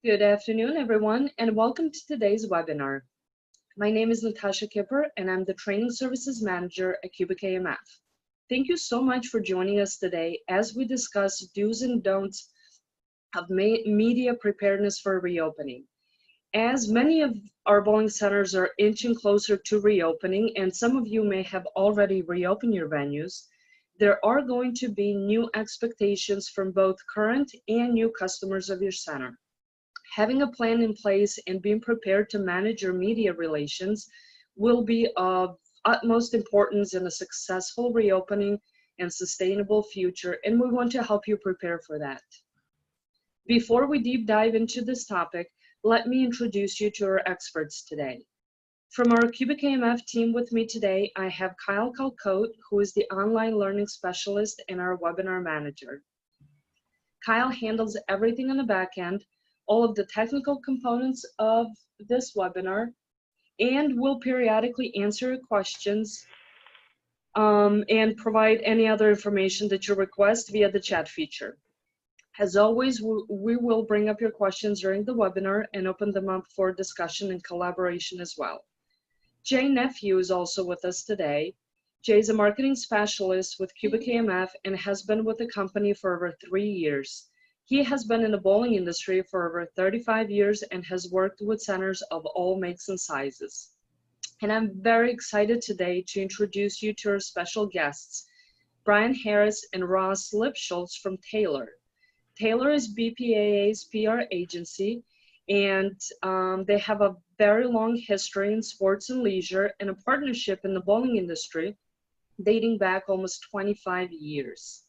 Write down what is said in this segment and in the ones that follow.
Good afternoon, everyone, and welcome to today's webinar. My name is Natasha Kipper, and I'm the Training Services Manager at BPA. Thank you so much for joining us today as we discuss do's and don'ts of media preparedness for reopening. As many of our bowling centers are inching closer to reopening, and some of you may have already reopened your venues, there are going to be new expectations from both current and new customers of your center. Having a plan in place and being prepared to manage your media relations will be of utmost importance in a successful reopening and sustainable future, and we want to help you prepare for that. Before we deep dive into this topic, let me introduce you to our experts today. From our QBKMF team with me today, I have Kyle Calcote, who is the online learning specialist and our webinar manager. Kyle handles everything on the back end, all of the technical components of this webinar, and will periodically answer your questions and provide any other information that you request via the chat feature. As always, we will bring up your questions during the webinar and open them up for discussion and collaboration as well. Jay Nephew is also with us today. Jay is a marketing specialist with QBKMF and has been with the company for over 3 years. He has been in the bowling industry for over 35 years and has worked with centers of all makes and sizes. And I'm very excited today to introduce you to our special guests, Brian Harris and Ross Lipschultz from Taylor. Taylor is BPAA's PR agency, and they have a very long history in sports and leisure and a partnership in the bowling industry dating back almost 25 years.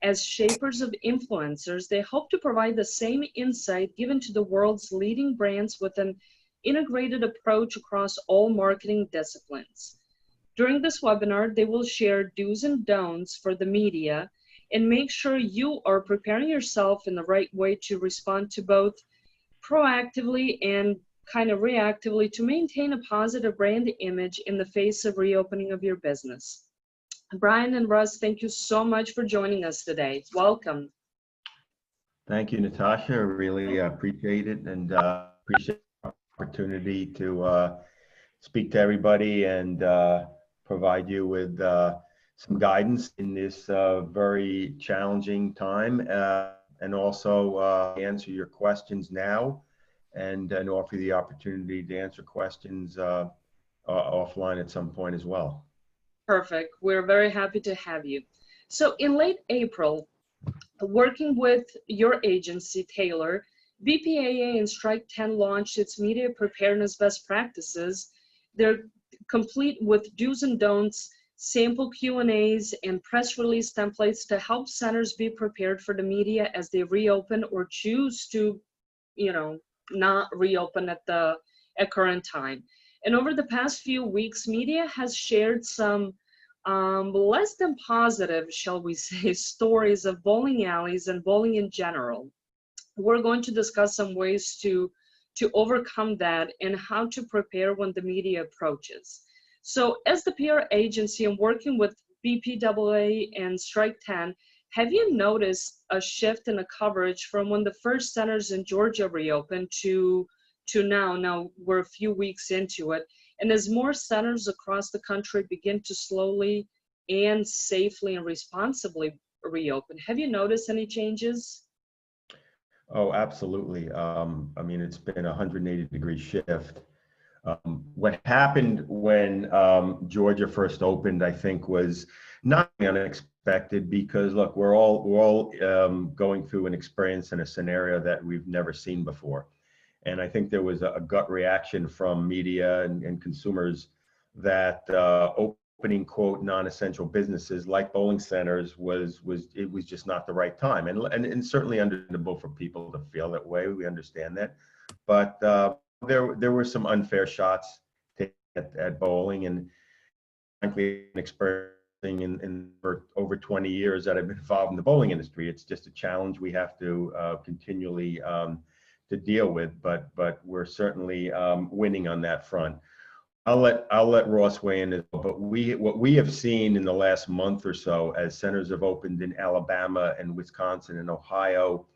As shapers of influencers, they hope to provide the same insight given to the world's leading brands with an integrated approach across all marketing disciplines. During this webinar, they will share do's and don'ts for the media and make sure you are preparing yourself in the right way to respond to both proactively and kind of reactively to maintain a positive brand image in the face of reopening of your business. Brian and Russ, thank you so much for joining us today. Welcome. Thank you, Natasha. I really appreciate it and appreciate the opportunity to speak to everybody and provide you with some guidance in this very challenging time and also answer your questions now and offer the opportunity to answer questions offline at some point as well. Perfect. We're very happy to have you. So in late April, working with your agency, Taylor, BPAA and Strike 10 launched its media preparedness best practices. They're complete with do's and don'ts, sample Q&As, and press release templates to help centers be prepared for the media as they reopen or choose to, not reopen at current time. And over the past few weeks, media has shared some less than positive, shall we say, stories of bowling alleys and bowling in general. We're going to discuss some ways to overcome that and how to prepare when the media approaches. So as the PR agency and working with BPAA and Strike 10, have you noticed a shift in the coverage from when the first centers in Georgia reopened to now? Now we're a few weeks into it. And as more centers across the country begin to slowly and safely and responsibly reopen, have you noticed any changes? Oh, absolutely. I mean, it's been a 180-degree shift. What happened when Georgia first opened, I think, was not unexpected because, look, we're all going through an experience and a scenario that we've never seen before. And I think there was a gut reaction from media and consumers that opening, quote, non-essential businesses like bowling centers was just not the right time. And certainly understandable for people to feel that way. We understand that. But there were some unfair shots taken at bowling, and frankly, experiencing for over 20 years that I've been involved in the bowling industry. It's just a challenge we have to continually to deal with, but we're certainly winning on that front. I'll let Ross weigh in as well, but what we have seen in the last month or so as centers have opened in Alabama and Wisconsin and Ohio,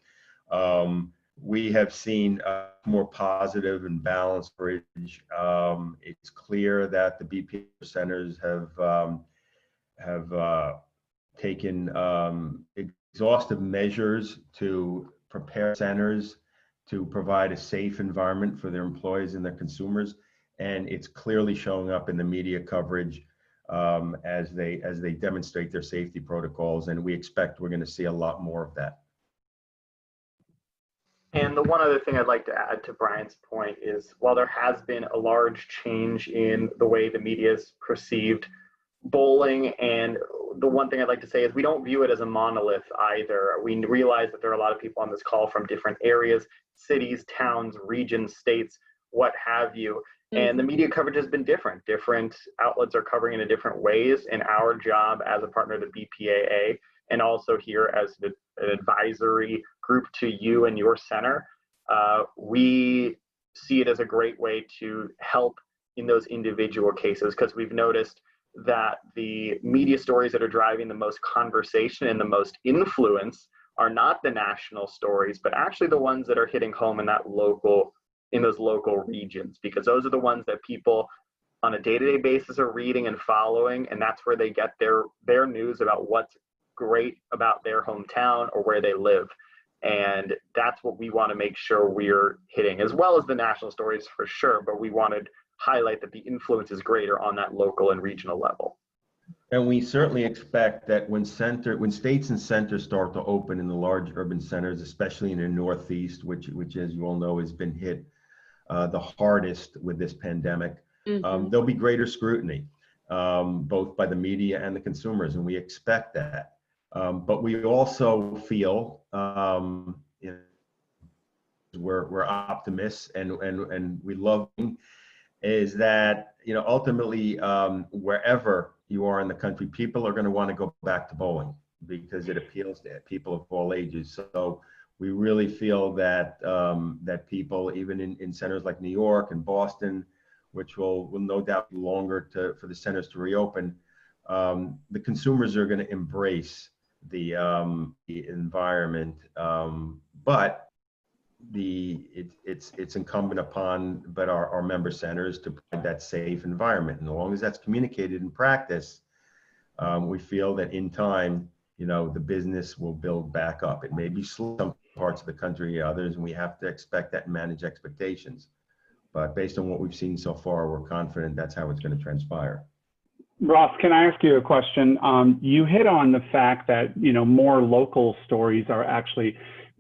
we have seen more positive and balanced coverage. It's clear that the BPA centers have taken exhaustive measures to prepare centers to provide a safe environment for their employees and their consumers, and it's clearly showing up in the media coverage as they demonstrate their safety protocols, and we expect we're going to see a lot more of that. And the one other thing I'd like to add to Brian's point is, while there has been a large change in the way the media is perceived bowling, and the one thing I'd like to say is we don't view it as a monolith either. We realize that there are a lot of people on this call from different areas, cities, towns, regions, states, what have you. And the media coverage has been different. Different outlets are covering it in different ways. And our job as a partner of the BPAA, and also here as an advisory group to you and your center, we see it as a great way to help in those individual cases, because we've noticed that the media stories that are driving the most conversation and the most influence are not the national stories, but actually the ones that are hitting home in those local regions, because those are the ones that people on a day-to-day basis are reading and following, and that's where they get their news about what's great about their hometown or where they live. And that's what we want to make sure we're hitting, as well as the national stories for sure, but we want to highlight that the influence is greater on that local and regional level. And we certainly expect that when states and centers start to open in the large urban centers, especially in the Northeast, which as you all know has been hit the hardest with this pandemic, there'll be greater scrutiny, both by the media and the consumers, and we expect that. But we also feel we're optimists, and we love is that ultimately wherever you are in the country, people are going to want to go back to bowling because it appeals to people of all ages. So we really feel that that people, even in centers like New York and Boston, which will no doubt be longer for the centers to reopen, the consumers are going to embrace the environment, but it's incumbent upon our member centers to provide that safe environment, and as long as that's communicated in practice, we feel that in time, the business will build back up. It may be slow in some parts of the country, others, and we have to expect that and manage expectations. But based on what we've seen so far, we're confident that's how it's going to transpire. Ross, can I ask you a question? You hit on the fact that more local stories are actually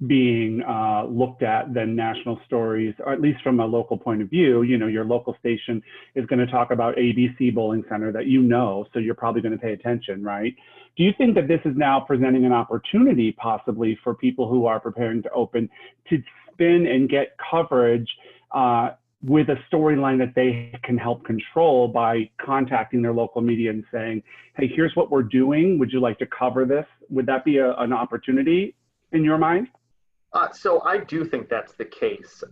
being looked at than national stories, or at least from a local point of view. Your local station is going to talk about ABC Bowling Center that so you're probably going to pay attention, right? Do you think that this is now presenting an opportunity possibly for people who are preparing to open to spin and get coverage with a storyline that they can help control by contacting their local media and saying, hey, here's what we're doing. Would you like to cover this? Would that be an opportunity in your mind? So I do think that's the case.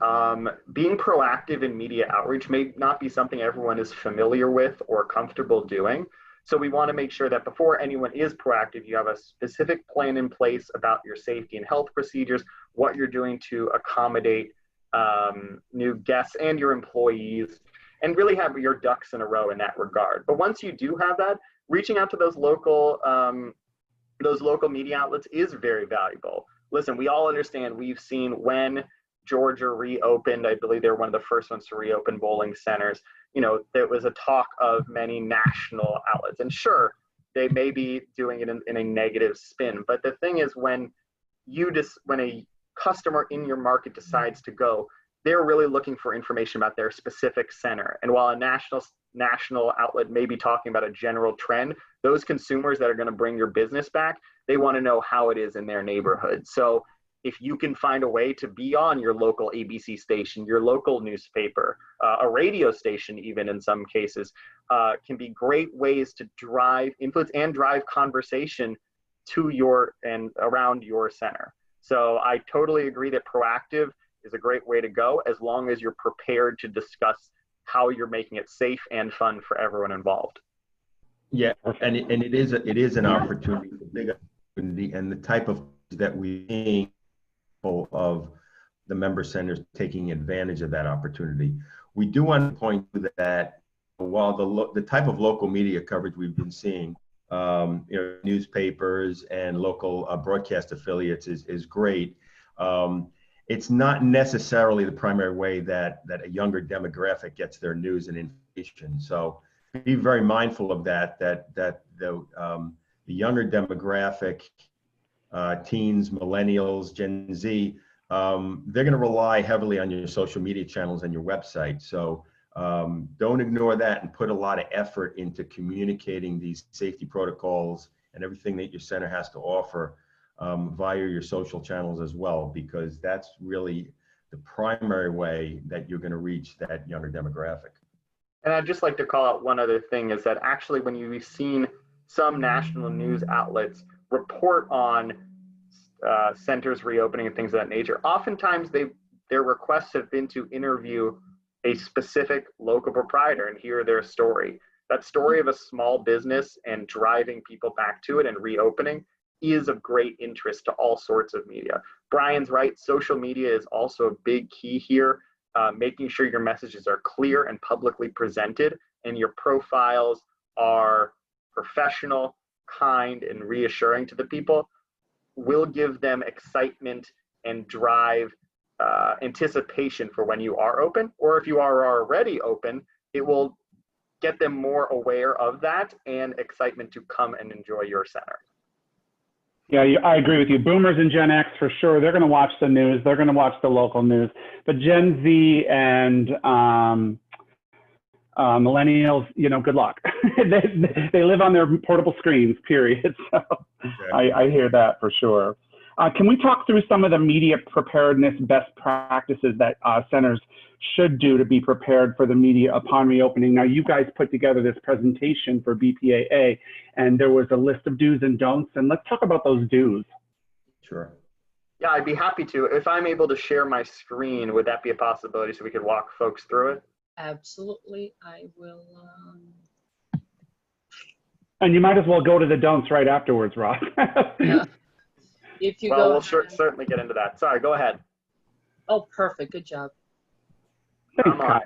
Being proactive in media outreach may not be something everyone is familiar with or comfortable doing. So we want to make sure that before anyone is proactive, you have a specific plan in place about your safety and health procedures, what you're doing to accommodate new guests and your employees, and really have your ducks in a row in that regard. But once you do have that, reaching out to those local media outlets is very valuable. Listen, we all understand, we've seen when Georgia reopened, I believe they were one of the first ones to reopen bowling centers, there was a talk of many national outlets. And sure, they may be doing it in a negative spin. But the thing is, when a customer in your market decides to go, they're really looking for information about their specific center. And while a national outlet may be talking about a general trend, those consumers that are going to bring your business back, they want to know how it is in their neighborhood. So if you can find a way to be on your local ABC station, your local newspaper, a radio station, even in some cases, can be great ways to drive influence and drive conversation to and around your center. So I totally agree that proactive is a great way to go, as long as you're prepared to discuss how you're making it safe and fun for everyone involved. Yeah, and it is an opportunity, a big opportunity, and the type of that we of the member centers taking advantage of that opportunity. We do want to point to that while the type of local media coverage we've been seeing, newspapers and local broadcast affiliates is great. It's not necessarily the primary way that a younger demographic gets their news and information. So be very mindful of that the younger demographic, teens, millennials, Gen Z, they're going to rely heavily on your social media channels and your website. So don't ignore that and put a lot of effort into communicating these safety protocols and everything that your center has to offer via your social channels as well, because that's really the primary way that you're going to reach that younger demographic. And I'd just like to call out one other thing is that actually when you've seen some national news outlets report on centers reopening and things of that nature, oftentimes their requests have been to interview a specific local proprietor and hear their story. That story of a small business and driving people back to it and reopening is of great interest to all sorts of media. Brian's right, social media is also a big key here. Making sure your messages are clear and publicly presented and your profiles are professional, kind, and reassuring to the people will give them excitement and drive anticipation for when you are open, or if you are already open, it will get them more aware of that and excitement to come and enjoy your center. Yeah, I agree with you. Boomers and Gen X, for sure, they're going to watch the news. They're going to watch the local news. But Gen Z and millennials, good luck. they live on their portable screens, period. So okay. I hear that for sure. Can we talk through some of the media preparedness best practices that centers should do to be prepared for the media upon reopening? Now, you guys put together this presentation for BPAA, and there was a list of do's and don'ts, and let's talk about those do's. Sure. Yeah, I'd be happy to. If I'm able to share my screen, would that be a possibility so we could walk folks through it? Absolutely, I will. And you might as well go to the don'ts right afterwards, Ross. Yeah. If you we'll certainly get into that. Sorry, go ahead. Oh, perfect. Good job. Thanks, Kyle.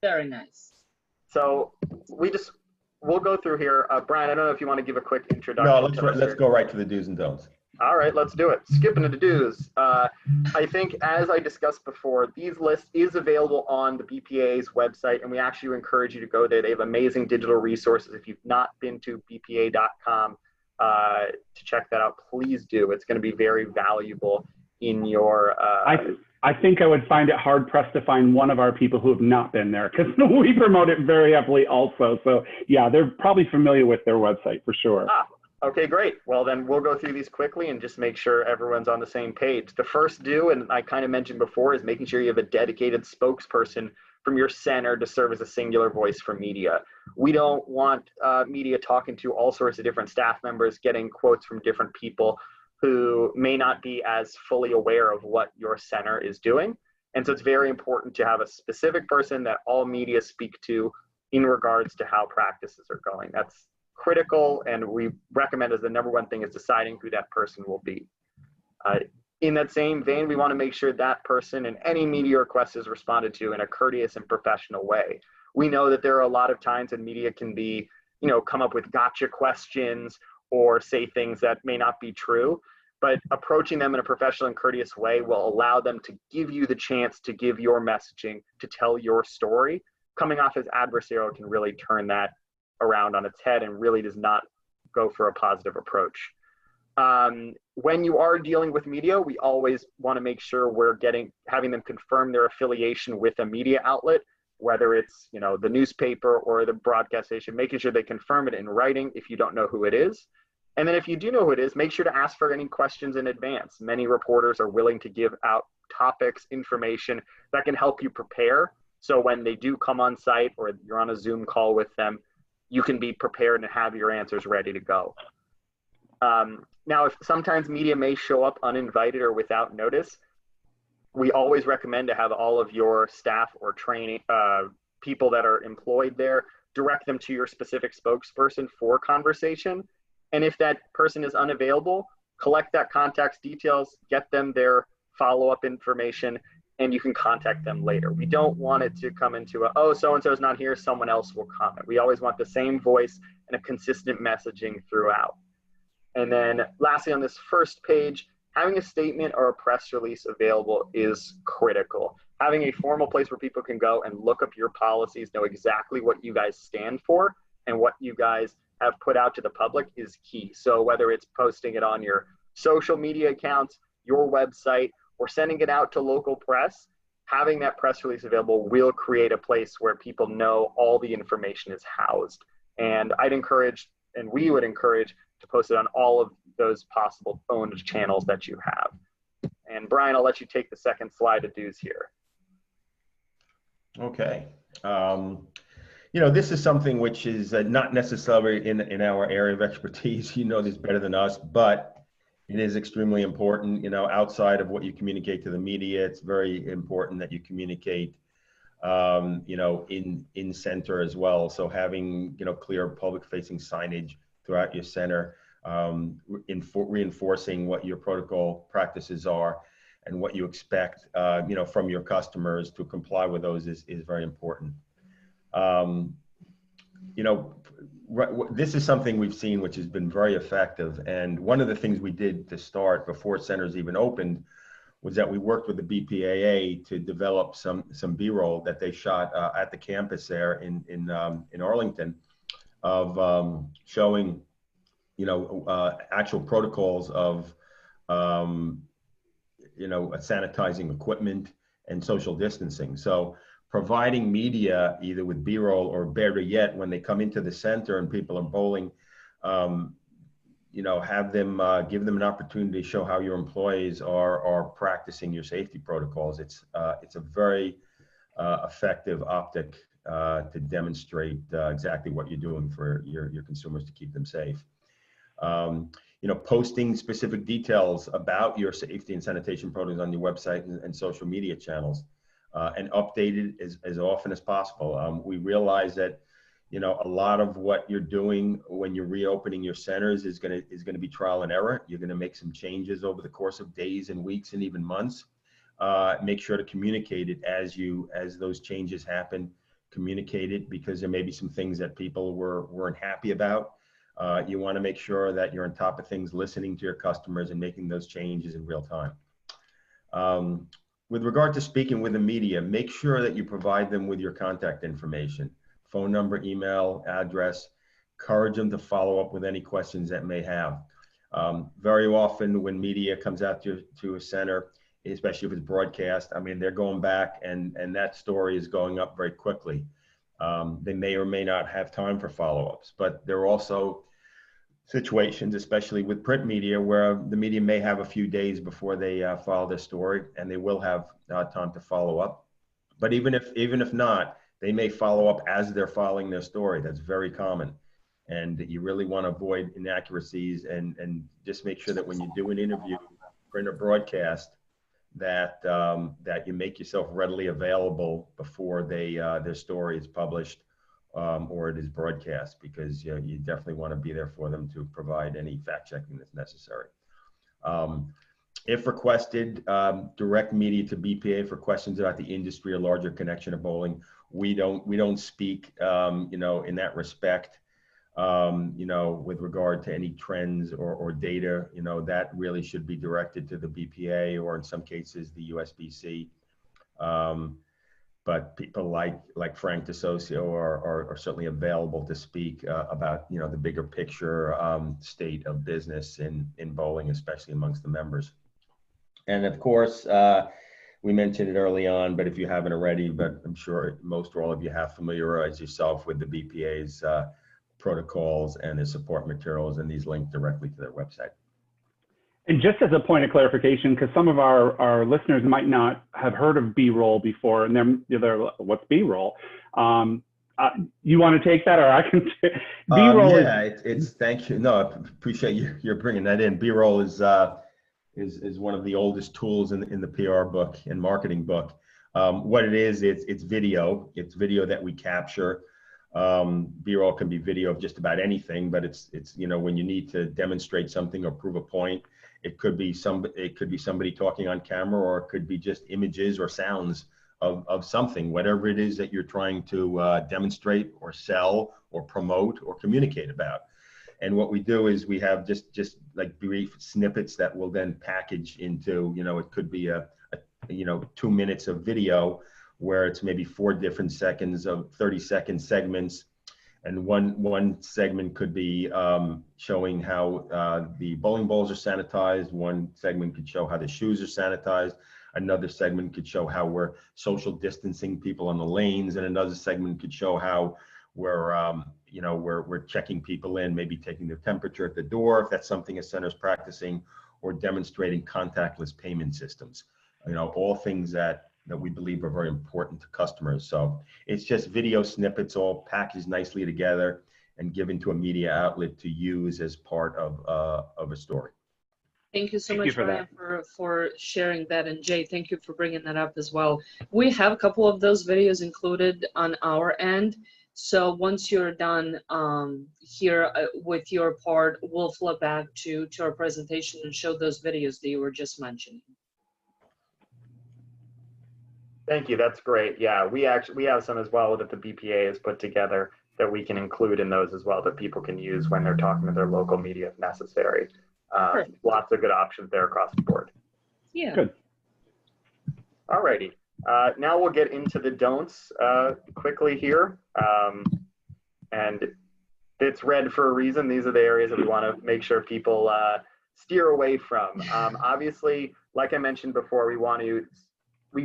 Very nice. So we'll go through here. Brian, I don't know if you want to give a quick introduction. No, let's go right to the do's and don'ts. All right, let's do it. Skipping to the do's. I think as I discussed before, these lists is available on the BPA's website, and we actually encourage you to go there. They have amazing digital resources. If you've not been to bpa.com to check that out, please do. It's going to be very valuable in your I think I would find it hard pressed to find one of our people who have not been there, because we promote it very heavily also. So yeah, they're probably familiar with their website for sure. Okay, great. Well, then we'll go through these quickly and just make sure everyone's on the same page. The first do, and I kind of mentioned before, is making sure you have a dedicated spokesperson from your center to serve as a singular voice for media. We don't want media talking to all sorts of different staff members, getting quotes from different people who may not be as fully aware of what your center is doing. And so it's very important to have a specific person that all media speak to in regards to how practices are going. That's critical, and we recommend as the number one thing is deciding who that person will be. In that same vein, we want to make sure that person and any media request is responded to in a courteous and professional way. We know that there are a lot of times when media can be, come up with gotcha questions or say things that may not be true, but approaching them in a professional and courteous way will allow them to give you the chance to give your messaging, to tell your story. Coming off as adversarial can really turn that around on its head and really does not go for a positive approach. When you are dealing with media, we always want to make sure we're having them confirm their affiliation with a media outlet, whether it's the newspaper or the broadcast station, making sure they confirm it in writing if you don't know who it is. And then if you do know who it is, make sure to ask for any questions in advance. Many reporters are willing to give out topics, information that can help you prepare. So when they do come on site or you're on a Zoom call with them, you can be prepared and have your answers ready to go. Now, if sometimes media may show up uninvited or without notice, we always recommend to have all of your staff or training people that are employed there direct them to your specific spokesperson for conversation. And if that person is unavailable, collect that contact's details, get them their follow-up information, and you can contact them later. We don't want it to come into a, oh, so-and-so's not here, someone else will comment. We always want the same voice and a consistent messaging throughout. And then lastly, on this first page, having a statement or a press release available is critical. Having a formal place where people can go and look up your policies, know exactly what you guys stand for and what you guys have put out to the public is key. So whether it's posting it on your social media accounts, your website, or sending it out to local press, having that press release available will create a place where people know all the information is housed. And I'd encourage, and we would encourage, to post it on all of those possible owned channels that you have. And Brian, I'll let you take the second slide of do's here. Okay. You know, this is something which is not necessarily in our area of expertise. You know this better than us, but it is extremely important. You know, outside of what you communicate to the media, it's very important that you communicate, you know, in center as well. So having, you know, clear public-facing signage throughout your center, reinforcing what your protocol practices are and what you expect, you know, from your customers to comply with those is very important. You know, this is something we've seen which has been very effective. And one of the things we did to start before centers even opened was that we worked with the BPAA to develop some BRoll that they shot at the campus there in Arlington of showing, you know, actual protocols of, you know, sanitizing equipment and social distancing. So providing media either with BRoll or better yet, when they come into the center and people are bowling, you know, have them, give them an opportunity to show how your employees are practicing your safety protocols. It's a very effective optic to demonstrate exactly what you're doing for your consumers to keep them safe. You know, posting specific details about your safety and sanitation protocols on your website and social media channels, and updated as often as possible. We realize that, you know, a lot of what you're doing when you're reopening your centers is going to be trial and error. You're going to make some changes over the course of days and weeks and even months. Make sure to communicate it as those changes happen. Communicate it, because there may be some things that people weren't happy about. You want to make sure that you're on top of things, listening to your customers and making those changes in real time. With regard to speaking with the media, make sure that you provide them with your contact information, phone number, email, address. Encourage them to follow up with any questions that may have. Very often when media comes out to a center, especially if it's broadcast, I mean, they're going back and that story is going up very quickly. They may or may not have time for follow-ups, but there are also situations, especially with print media, where the media may have a few days before they file their story, and they will have time to follow up. But even if not, they may follow up as they're filing their story. That's very common, and you really want to avoid inaccuracies and just make sure that when you do an interview, print or broadcast, that that you make yourself readily available before their story is published. Or it is broadcast, because you definitely want to be there for them to provide any fact checking that's necessary. If requested, direct media to BPA for questions about the industry or larger connection to bowling. We don't speak, you know, in that respect, you know, with regard to any trends or data. You know, that really should be directed to the BPA or in some cases the USBC. But people like Frank DeSocio are certainly available to speak about, you know, the bigger picture state of business in bowling, especially amongst the members. And of course, we mentioned it early on, but if you haven't already, but I'm sure most or all of you have familiarized yourself with the BPA's protocols and the support materials, and these link directly to their website. And just as a point of clarification, because some of our listeners might not have heard of BRoll before, and they're what's BRoll? You want to take that, or I can? BRoll it's thank you. No, I appreciate you're bringing that in. BRoll is one of the oldest tools in the PR book and marketing book. What it is, it's video. It's video that we capture. BRoll can be video of just about anything, but it's you know, when you need to demonstrate something or prove a point. It could be somebody talking on camera, or it could be just images or sounds of something, whatever it is that you're trying to demonstrate or sell or promote or communicate about. And what we do is we have just like brief snippets that will then package into, it could be a 2 minutes of video where it's maybe 4 different seconds of 30-second segments. And one segment could be showing how the bowling balls are sanitized. One segment could show how the shoes are sanitized. Another segment could show how we're social distancing people on the lanes. And another segment could show how we're checking people in, maybe taking their temperature at the door, if that's something a center's practicing, or demonstrating contactless payment systems. All things that we believe are very important to customers. So it's just video snippets all packaged nicely together and given to a media outlet to use as part of a story. Thank you so much, Brian, for sharing that. And Jay, thank you for bringing that up as well. We have a couple of those videos included on our end. So once you're done here with your part, we'll flip back to our presentation and show those videos that you were just mentioning. Thank you. That's great. Yeah, we have some as well that the BPA has put together that we can include in those as well, that people can use when they're talking to their local media if necessary. Lots of good options there across the board. Yeah. Good. All righty. Now we'll get into the don'ts quickly here. And it's red for a reason. These are the areas that we want to make sure people steer away from. Obviously, like I mentioned before, we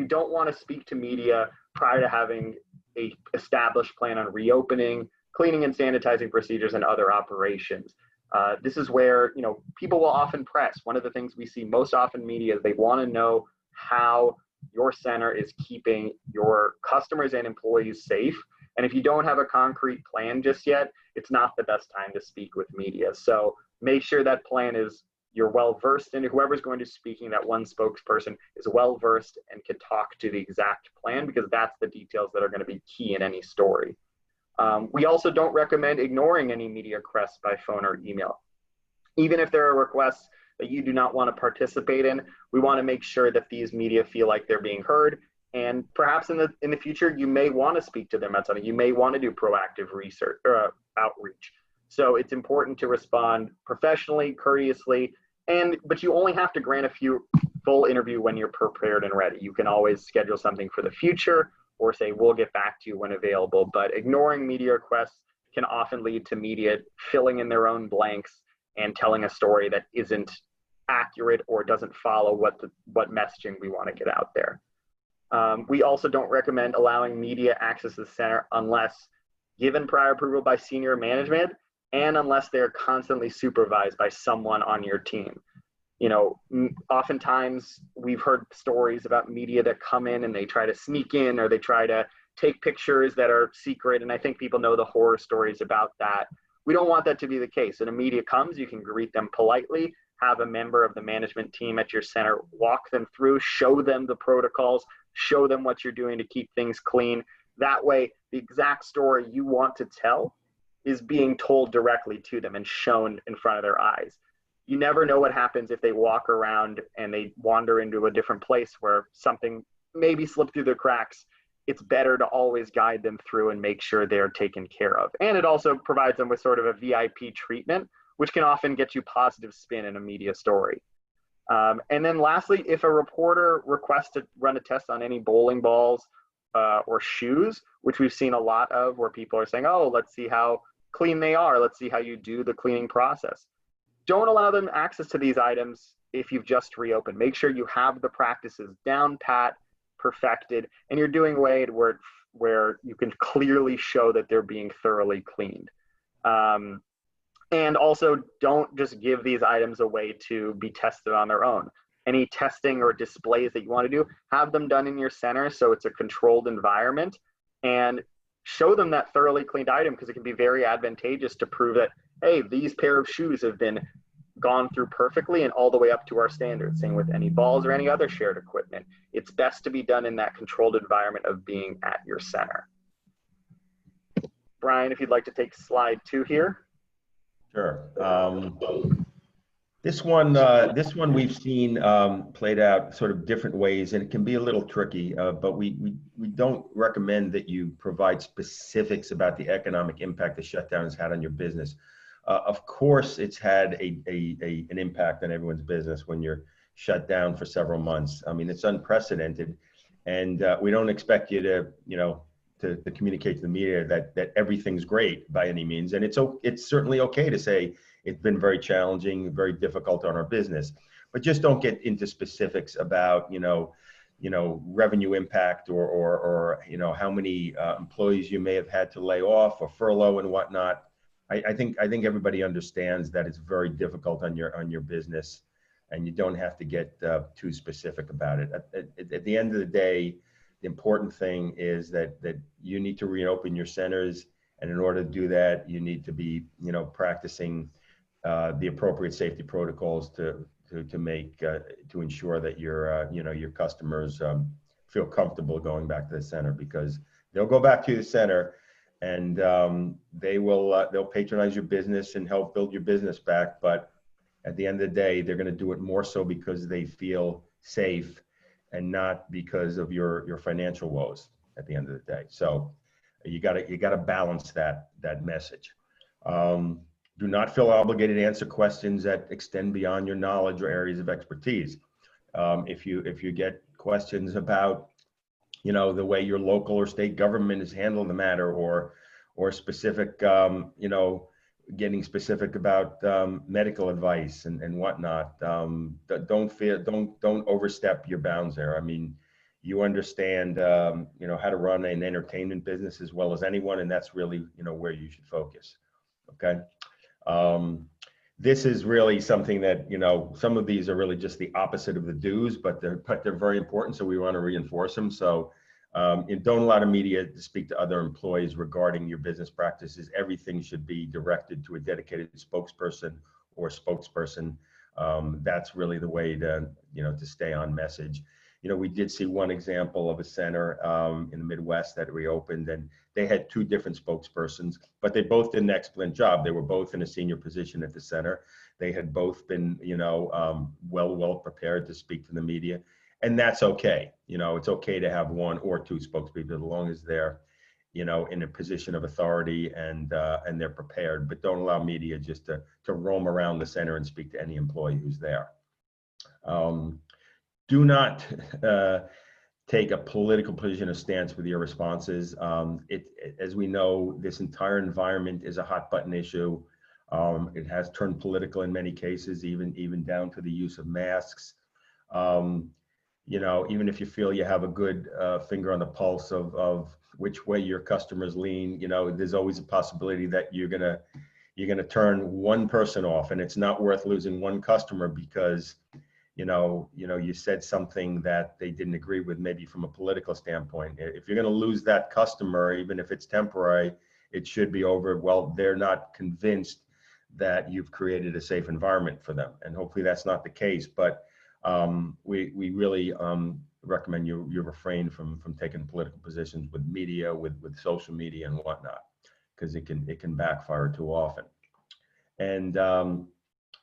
don't want to speak to media prior to having a established plan on reopening, cleaning and sanitizing procedures, and other operations. This is where people will often press. One of the things we see most often in media is they want to know how your center is keeping your customers and employees safe. And if you don't have a concrete plan just yet, it's not the best time to speak with media. So make sure that plan you're well versed in. Whoever's going to be speaking, that one spokesperson is well versed and can talk to the exact plan, because that's the details that are going to be key in any story. We also don't recommend ignoring any media requests by phone or email. Even if there are requests that you do not want to participate in, we want to make sure that these media feel like they're being heard. And perhaps in the future, you may want to speak to them at something. You may want to do proactive research or outreach. So it's important to respond professionally, courteously, but you only have to grant a full interview when you're prepared and ready. You can always schedule something for the future or say, we'll get back to you when available. But ignoring media requests can often lead to media filling in their own blanks and telling a story that isn't accurate or doesn't follow what messaging we want to get out there. We also don't recommend allowing media access to the center unless given prior approval by senior management and unless they're constantly supervised by someone on your team. Oftentimes we've heard stories about media that come in and they try to sneak in, or they try to take pictures that are secret. And I think people know the horror stories about that. We don't want that to be the case. When a media comes, you can greet them politely, have a member of the management team at your center walk them through, show them the protocols, show them what you're doing to keep things clean. That way, the exact story you want to tell is being told directly to them and shown in front of their eyes. You never know what happens if they walk around and they wander into a different place where something maybe slipped through the cracks. It's better to always guide them through and make sure they're taken care of. And it also provides them with sort of a VIP treatment, which can often get you positive spin in a media story. And then lastly, if a reporter requests to run a test on any bowling balls or shoes, which we've seen a lot of, where people are saying, oh, let's see how clean they are. Let's see how you do the cleaning process. Don't allow them access to these items if you've just reopened. Make sure you have the practices down pat, perfected, and you're doing away where you can clearly show that they're being thoroughly cleaned. And also don't just give these items away to be tested on their own. Any testing or displays that you want to do, have them done in your center so it's a controlled environment, and show them that thoroughly cleaned item, because it can be very advantageous to prove that, hey, these pair of shoes have been gone through perfectly and all the way up to our standards. Same with any balls or any other shared equipment. It's best to be done in that controlled environment of being at your center. Brian, if you'd like to take slide 2 here. Sure. This one we've seen played out sort of different ways, and it can be a little tricky. But we don't recommend that you provide specifics about the economic impact the shutdown has had on your business. Of course, it's had an impact on everyone's business when you're shut down for several months. I mean, it's unprecedented, and we don't expect you to, to communicate to the media that everything's great by any means. And it's certainly okay to say it's been very challenging, very difficult on our business, but just don't get into specifics about, revenue impact or how many employees you may have had to lay off or furlough and whatnot. I think everybody understands that it's very difficult on your business, and you don't have to get too specific about it. At the end of the day, the important thing is that you need to reopen your centers, and in order to do that, you need to be practicing the appropriate safety protocols to ensure that your customers feel comfortable going back to the center, because they'll go back to the center and they'll patronize your business and help build your business back. But at the end of the day, they're going to do it more so because they feel safe and not because of your financial woes at the end of the day. So you got to balance that message. Do not feel obligated to answer questions that extend beyond your knowledge or areas of expertise. If you get questions about, the way your local or state government is handling the matter, or specific, getting specific about medical advice and whatnot, don't overstep your bounds there. I mean, you understand, how to run an entertainment business as well as anyone, and that's really, where you should focus. Okay. This is really something that, some of these are really just the opposite of the do's, but they're very important. So we want to reinforce them. So don't allow the media to speak to other employees regarding your business practices. Everything should be directed to a dedicated spokesperson or spokesperson. That's really the way to stay on message. We did see one example of a center in the Midwest that reopened, and they had two different spokespersons, but they both did an excellent job. They were both in a senior position at the center. They had both been, well prepared to speak to the media, and that's okay. It's okay to have one or two spokespeople as long as they're, in a position of authority and they're prepared. But don't allow media just to roam around the center and speak to any employee who's there. Do not take a political position or stance with your responses. As we know, this entire environment is a hot button issue. It has turned political in many cases, even down to the use of masks. Even if you feel you have a good finger on the pulse of which way your customers lean, there's always a possibility that you're gonna turn one person off, and it's not worth losing one customer because you said something that they didn't agree with, maybe from a political standpoint. If you're going to lose that customer, even if it's temporary, it should be over. Well, they're not convinced that you've created a safe environment for them, and hopefully that's not the case. But we really recommend you refrain from taking political positions with media, with social media and whatnot, because it can backfire too often. And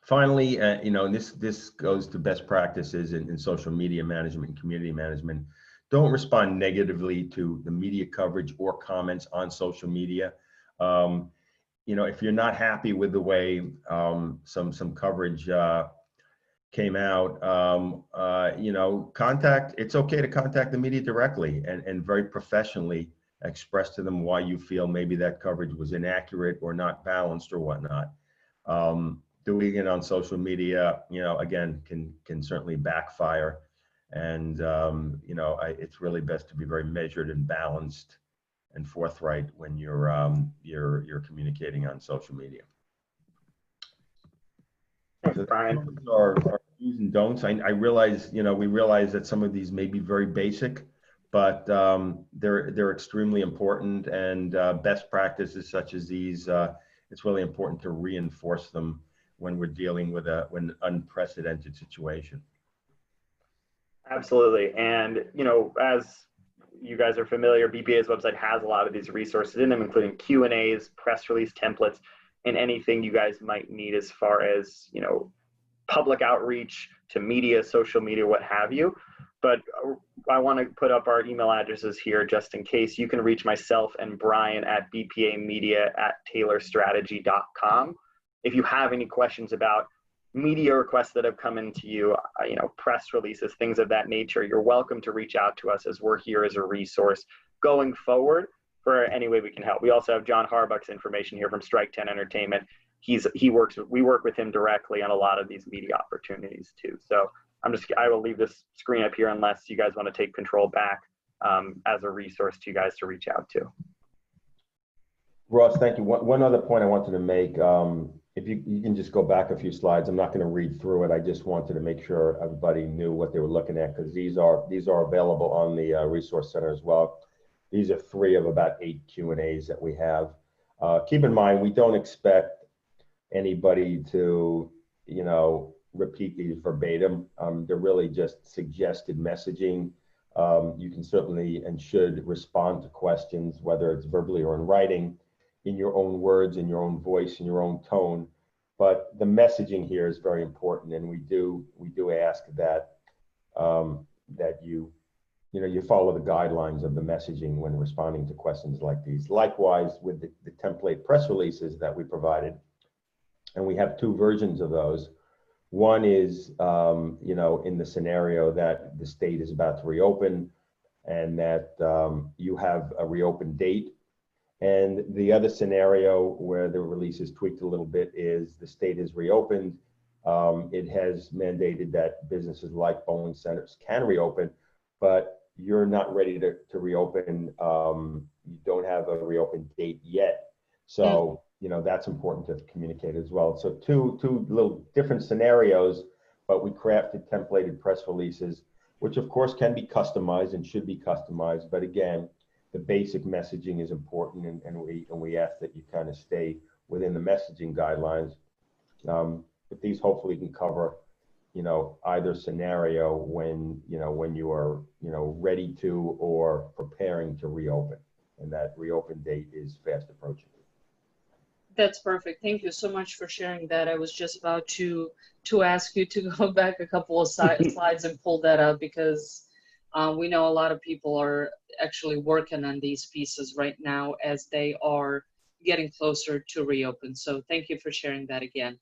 finally, this goes to best practices in social media management and community management. Don't respond negatively to the media coverage or comments on social media. If you're not happy with the way some coverage came out, it's okay to contact the media directly and very professionally express to them why you feel maybe that coverage was inaccurate or not balanced or whatnot. Doing it on social media, again, can certainly backfire. And, it's really best to be very measured and balanced and forthright when you're communicating on social media. Thanks, Brian. Those are our do's and don'ts. I realize, we realize that some of these may be very basic, but they're extremely important, and best practices such as these, it's really important to reinforce them when we're dealing with an unprecedented situation. Absolutely. And, as you guys are familiar, BPA's website has a lot of these resources in them, including Q&As, press release templates, and anything you guys might need as far as, public outreach to media, social media, what have you. But I want to put up our email addresses here just in case. You can reach myself and Brian at bpamedia@taylorstrategy.com. If you have any questions about media requests that have come into you, press releases, things of that nature, you're welcome to reach out to us, as we're here as a resource going forward for any way we can help. We also have John Harbuck's information here from Strike 10 Entertainment. We work with him directly on a lot of these media opportunities too. So I will leave this screen up here unless you guys want to take control back as a resource to you guys to reach out to. Ross, thank you. One other point I wanted to make, if you can just go back a few slides. I'm not going to read through it. I just wanted to make sure everybody knew what they were looking at, because these are available on the Resource Center as well. These are 3 of about 8 Q&As that we have. Keep in mind, we don't expect anybody to, repeat these verbatim. They're really just suggested messaging. You can certainly and should respond to questions, whether it's verbally or in writing, in your own words, in your own voice, in your own tone. But the messaging here is very important, and we do ask that that you follow the guidelines of the messaging when responding to questions like these. Likewise, with the template press releases that we provided, and we have 2 versions of those. One is, in the scenario that the state is about to reopen and that you have a reopen date. And the other scenario where the release is tweaked a little bit is the state is reopened. It has mandated that businesses like bowling centers can reopen, but you're not ready to reopen. You don't have a reopen date yet. So, that's important to communicate as well. So two little different scenarios, but we crafted templated press releases, which of course can be customized and should be customized. But again, the basic messaging is important, and we ask that you kind of stay within the messaging guidelines. But these hopefully can cover, either scenario when you are, ready to or preparing to reopen, and that reopen date is fast approaching. That's perfect. Thank you so much for sharing that. I was just about to ask you to go back a couple of slides and pull that up, because we know a lot of people are actually working on these pieces right now as they are getting closer to reopen. So thank you for sharing that again.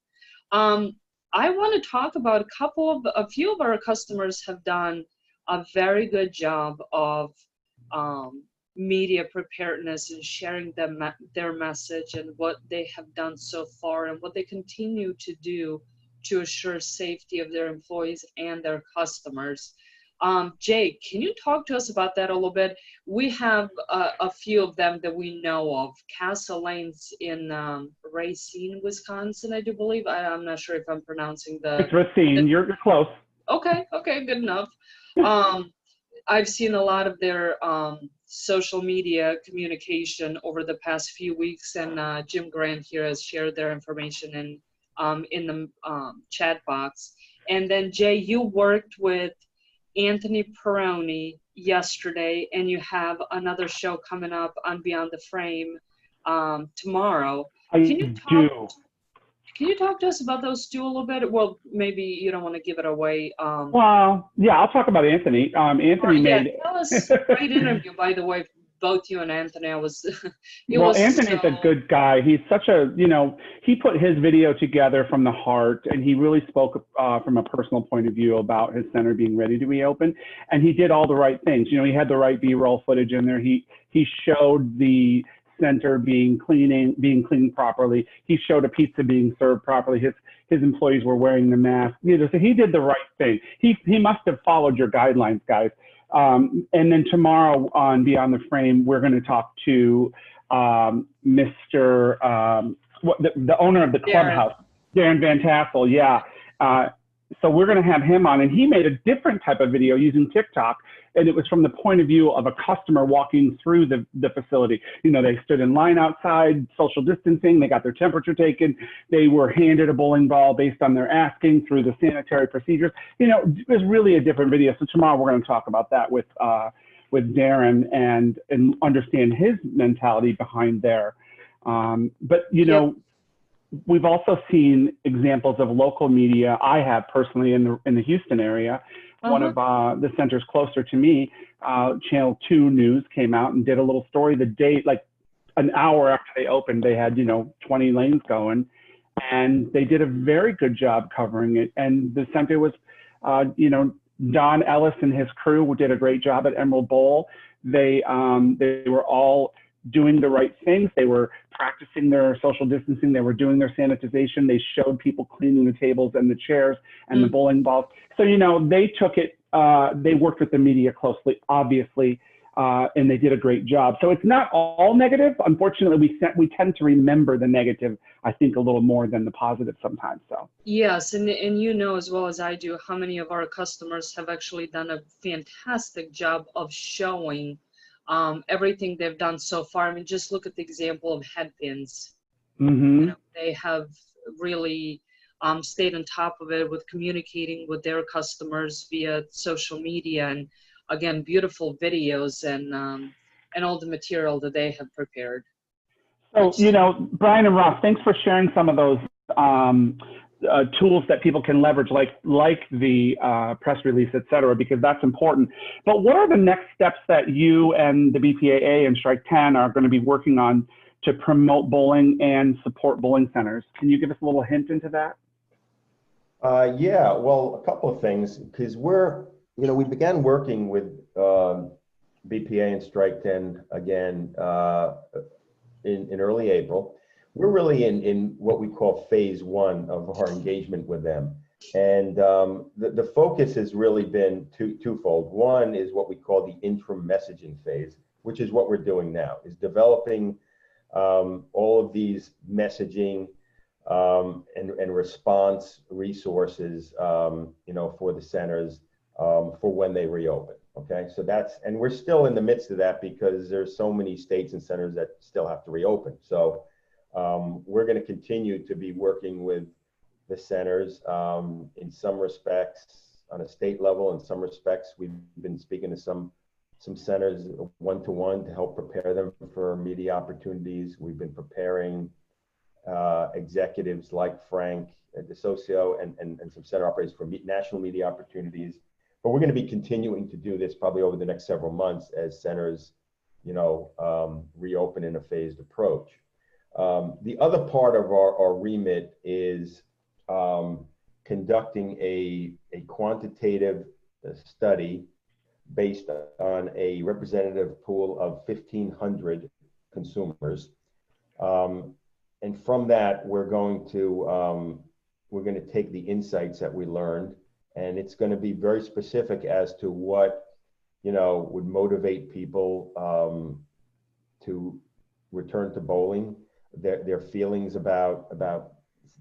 I want to talk about a few of our customers have done a very good job of media preparedness and sharing their message and what they have done so far and what they continue to do to assure safety of their employees and their customers. Jay, can you talk to us about that a little bit? We have a few of them that we know of. Castle Lanes in Racine, Wisconsin, I do believe. I'm not sure if I'm pronouncing It's Racine. You're close. Okay, good enough. I've seen a lot of their social media communication over the past few weeks, and Jim Grant here has shared their information in the chat box. And then Jay, you worked with Anthony Peroni yesterday, and you have another show coming up on Beyond the Frame tomorrow. Can you talk to us about those 2 a little bit? Well, maybe you don't want to give it away. Well, yeah, I'll talk about Anthony. Anthony made. Tell us, great interview, by the way, both you and Anthony. Anthony's a good guy. He's such a, he put his video together from the heart, and he really spoke from a personal point of view about his center being ready to reopen. And he did all the right things. He had the right B-roll footage in there. He showed the center being cleaned properly. He showed a pizza being served properly. His employees were wearing the mask. So he did the right thing. He must have followed your guidelines, guys. And then tomorrow on Beyond the Frame, we're going to talk to Mr. The owner of the clubhouse, Darren Van Tassel. Yeah. So we're going to have him on, and he made a different type of video using TikTok, and it was from the point of view of a customer walking through the facility. They stood in line outside, social distancing, they got their temperature taken, they were handed a bowling ball based on their asking through the sanitary procedures. It was really a different video. So tomorrow we're going to talk about that with Darren and understand his mentality behind there. we've also seen examples of local media. I have personally in the Houston area. One of the centers closer to me, Channel 2 News came out and did a little story the day, like an hour after they opened. They had, 20 lanes going, and they did a very good job covering it. And the center was, Don Ellis and his crew did a great job at Emerald Bowl. They were all doing the right things. They were practicing their social distancing. They were doing their sanitization. They showed people cleaning the tables and the chairs and the bowling balls. So, they took it, they worked with the media closely, obviously, and they did a great job. So it's not all negative. Unfortunately, we tend to remember the negative, I think, a little more than the positive sometimes. So yes, and as well as I do, how many of our customers have actually done a fantastic job of showing everything they've done so far. I mean, just look at the example of headpins. They have really stayed on top of it with communicating with their customers via social media, and again, beautiful videos and all the material that they have prepared. So, Brian and Ross, thanks for sharing some of those tools that people can leverage, like the press release, et cetera, because that's important. But what are the next steps that you and the BPAA and Strike 10 are going to be working on to promote bowling and support bowling centers? Can you give us a little hint into that? Yeah, well, a couple of things, because we began working with BPA and Strike 10 again in early April. We're really in what we call phase one of our engagement with them. And the focus has really been twofold. One is what we call the interim messaging phase, which is what we're doing now, is developing all of these messaging and response resources, for the centers for when they reopen. Okay, so and we're still in the midst of that because there's so many states and centers that still have to reopen. So we're going to continue to be working with the centers in some respects on a state level. In some respects, we've been speaking to some centers one-to-one to help prepare them for media opportunities. We've been preparing executives like Frank DeSocio and some center operators for national media opportunities. But we're going to be continuing to do this probably over the next several months as centers, reopen in a phased approach. The other part of our remit is conducting a quantitative study based on a representative pool of 1,500 consumers. And from that, we're going to take the insights that we learned, and it's going to be very specific as to what, would motivate people to return to bowling, their feelings about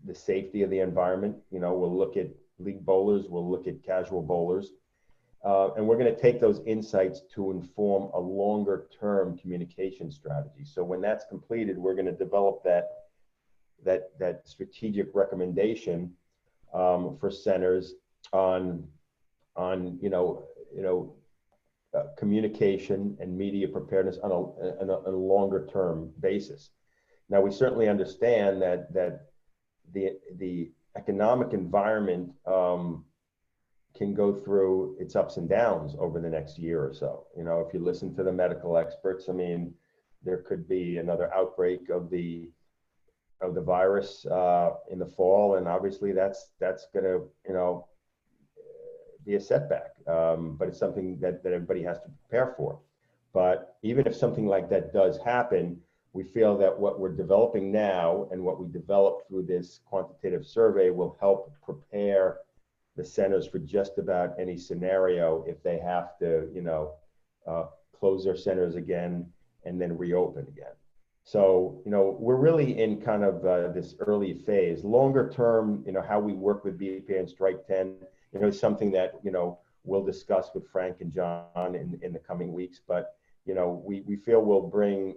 the safety of the environment. We'll look at league bowlers, we'll look at casual bowlers, and we're going to take those insights to inform a longer term communication strategy. So when that's completed, we're going to develop that strategic recommendation for centers on communication and media preparedness on a longer term basis. Now, we certainly understand that the economic environment can go through its ups and downs over the next year or so. If you listen to the medical experts, I mean, there could be another outbreak of the virus in the fall, and obviously that's going to be a setback. But it's something that everybody has to prepare for. But even if something like that does happen, we feel that what we're developing now and what we develop through this quantitative survey will help prepare the centers for just about any scenario if they have to, close their centers again and then reopen again. So, we're really in kind of this early phase. Longer term, how we work with BPA and Strike 10, is something that, we'll discuss with Frank and John in the coming weeks. But, we feel we'll bring,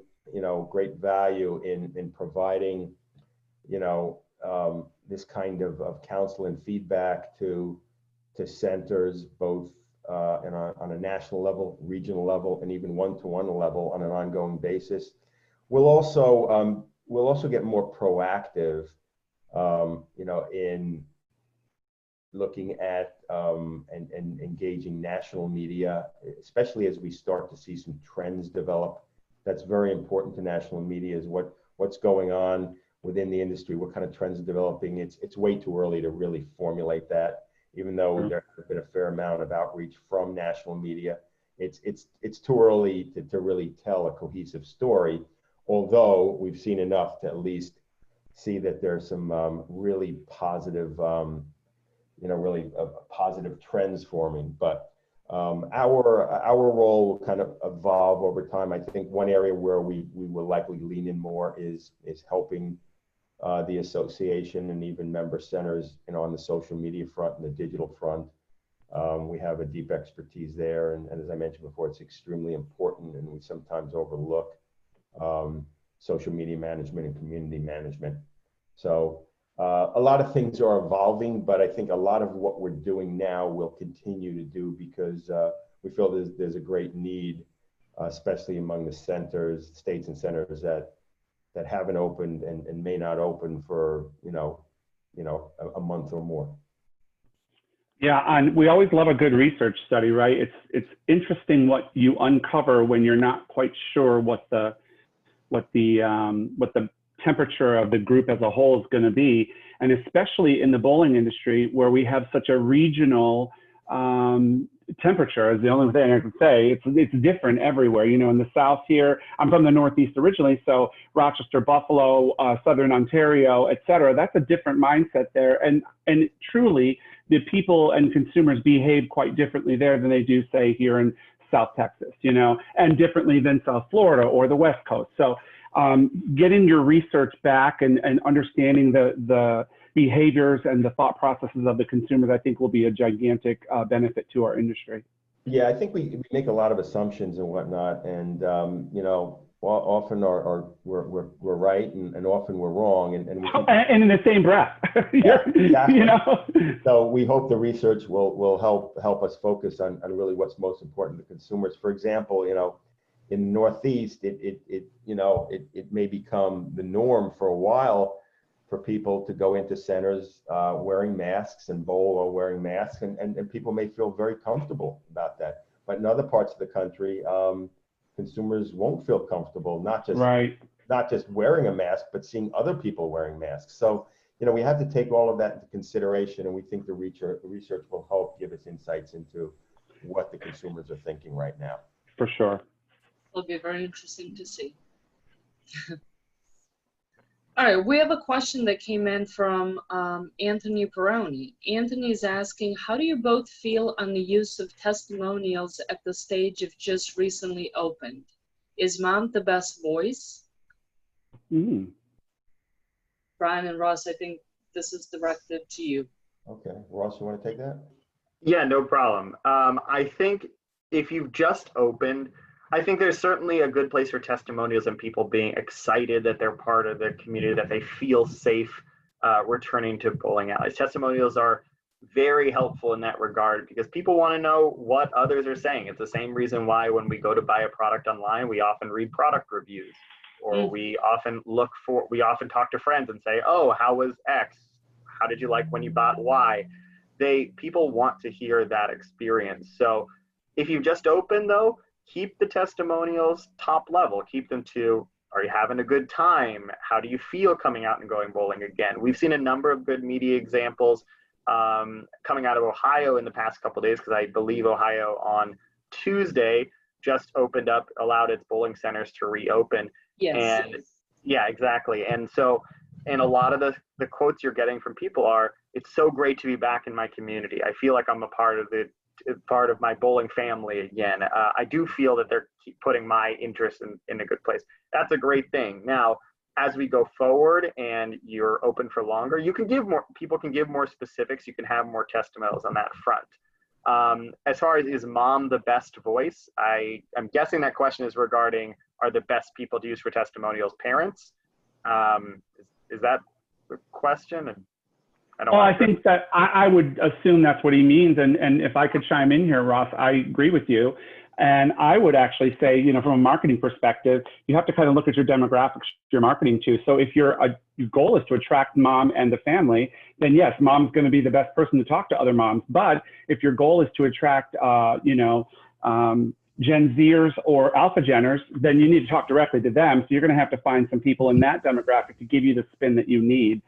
great value in providing, this kind of counsel and feedback to centers, both on a national level, regional level, and even one-to-one level on an ongoing basis. We'll also get more proactive you know, in looking at and engaging national media, especially as we start to see some trends develop. That's very important to national media, is what's going on within the industry, what kind of trends are developing. It's way too early to really formulate that, even though there has been a fair amount of outreach from national media. It's too early to really tell a cohesive story, although we've seen enough to at least see that there's some really positive you know, really positive trends forming. But our role will kind of evolve over time. I think one area where we will likely lean in more is helping the association and even member centers, you know, on the social media front and the digital front. We have a deep expertise there, and as I mentioned before, it's extremely important, and we sometimes overlook social media management and community management. So a lot of things are evolving, but I think a lot of what we're doing now will continue to do, because we feel there's a great need, especially among the centers, states and centers that haven't opened and may not open for, you know, a month or more. Yeah, and we always love a good research study, right? It's interesting what you uncover when you're not quite sure what the temperature of the group as a whole is going to be, and especially in the bowling industry, where we have such a regional temperature, is the only thing I can say. It's different everywhere. You know, in the South here, I'm from the Northeast originally, so Rochester, Buffalo, Southern Ontario, et cetera. That's a different mindset there, and truly, the people and consumers behave quite differently there than they do, say, here in South Texas, you know, and differently than South Florida or the West Coast. So getting your research back and understanding the behaviors and the thought processes of the consumers, I think, will be a gigantic benefit to our industry. Yeah, I think we make a lot of assumptions and whatnot, and you know, often we're right, and often we're wrong, and in the same breath. Yeah, exactly. You know? So we hope the research will help us focus on really what's most important to consumers. For example, you know, in the Northeast, it may become the norm for a while for people to go into centers wearing masks and bowl or wearing masks, and people may feel very comfortable about that. But in other parts of the country, consumers won't feel comfortable, not just wearing a mask, but seeing other people wearing masks. So, you know, we have to take all of that into consideration, and we think the research will help give us insights into what the consumers are thinking right now. For sure. It'll be very interesting to see. All right, we have a question that came in from Anthony Peroni. Anthony is asking, how do you both feel on the use of testimonials at the stage of just recently opened? Is mom the best voice? Brian and Ross, I think this is directed to you. Okay, Ross, you want to take that? Yeah, no problem. I think if you've just opened, I think there's certainly a good place for testimonials and people being excited that they're part of the community, that they feel safe returning to bowling alleys. Testimonials are very helpful in that regard, because people want to know what others are saying. It's the same reason why when we go to buy a product online, we often read product reviews, or we often talk to friends and say, oh, how was X? How did you like when you bought Y? People want to hear that experience. So if you just opened, though, keep the testimonials top level. Keep them to, are you having a good time? How do you feel coming out and going bowling again? We've seen a number of good media examples coming out of Ohio in the past couple of days, because I believe Ohio on Tuesday just opened up, allowed its bowling centers to reopen. Yes. And yeah, exactly. And so, and a lot of the quotes you're getting from people are, it's so great to be back in my community. I feel like I'm a part of my bowling family again. I do feel that they're putting my interest in a good place. That's a great thing. Now, as we go forward and you're open for longer, people can give more specifics. You can have more testimonials on that front. As far as, is mom the best voice? I'm guessing that question is regarding, are the best people to use for testimonials parents? Is that the question? And I think that I would assume that's what he means. And if I could chime in here, Ross, I agree with you. And I would actually say, you know, from a marketing perspective, you have to kind of look at your demographics you're marketing to. So if your goal is to attract mom and the family, then yes, mom's going to be the best person to talk to other moms. But if your goal is to attract, you know, Gen Zers or Alpha Geners, then you need to talk directly to them. So you're going to have to find some people in that demographic to give you the spin that you need.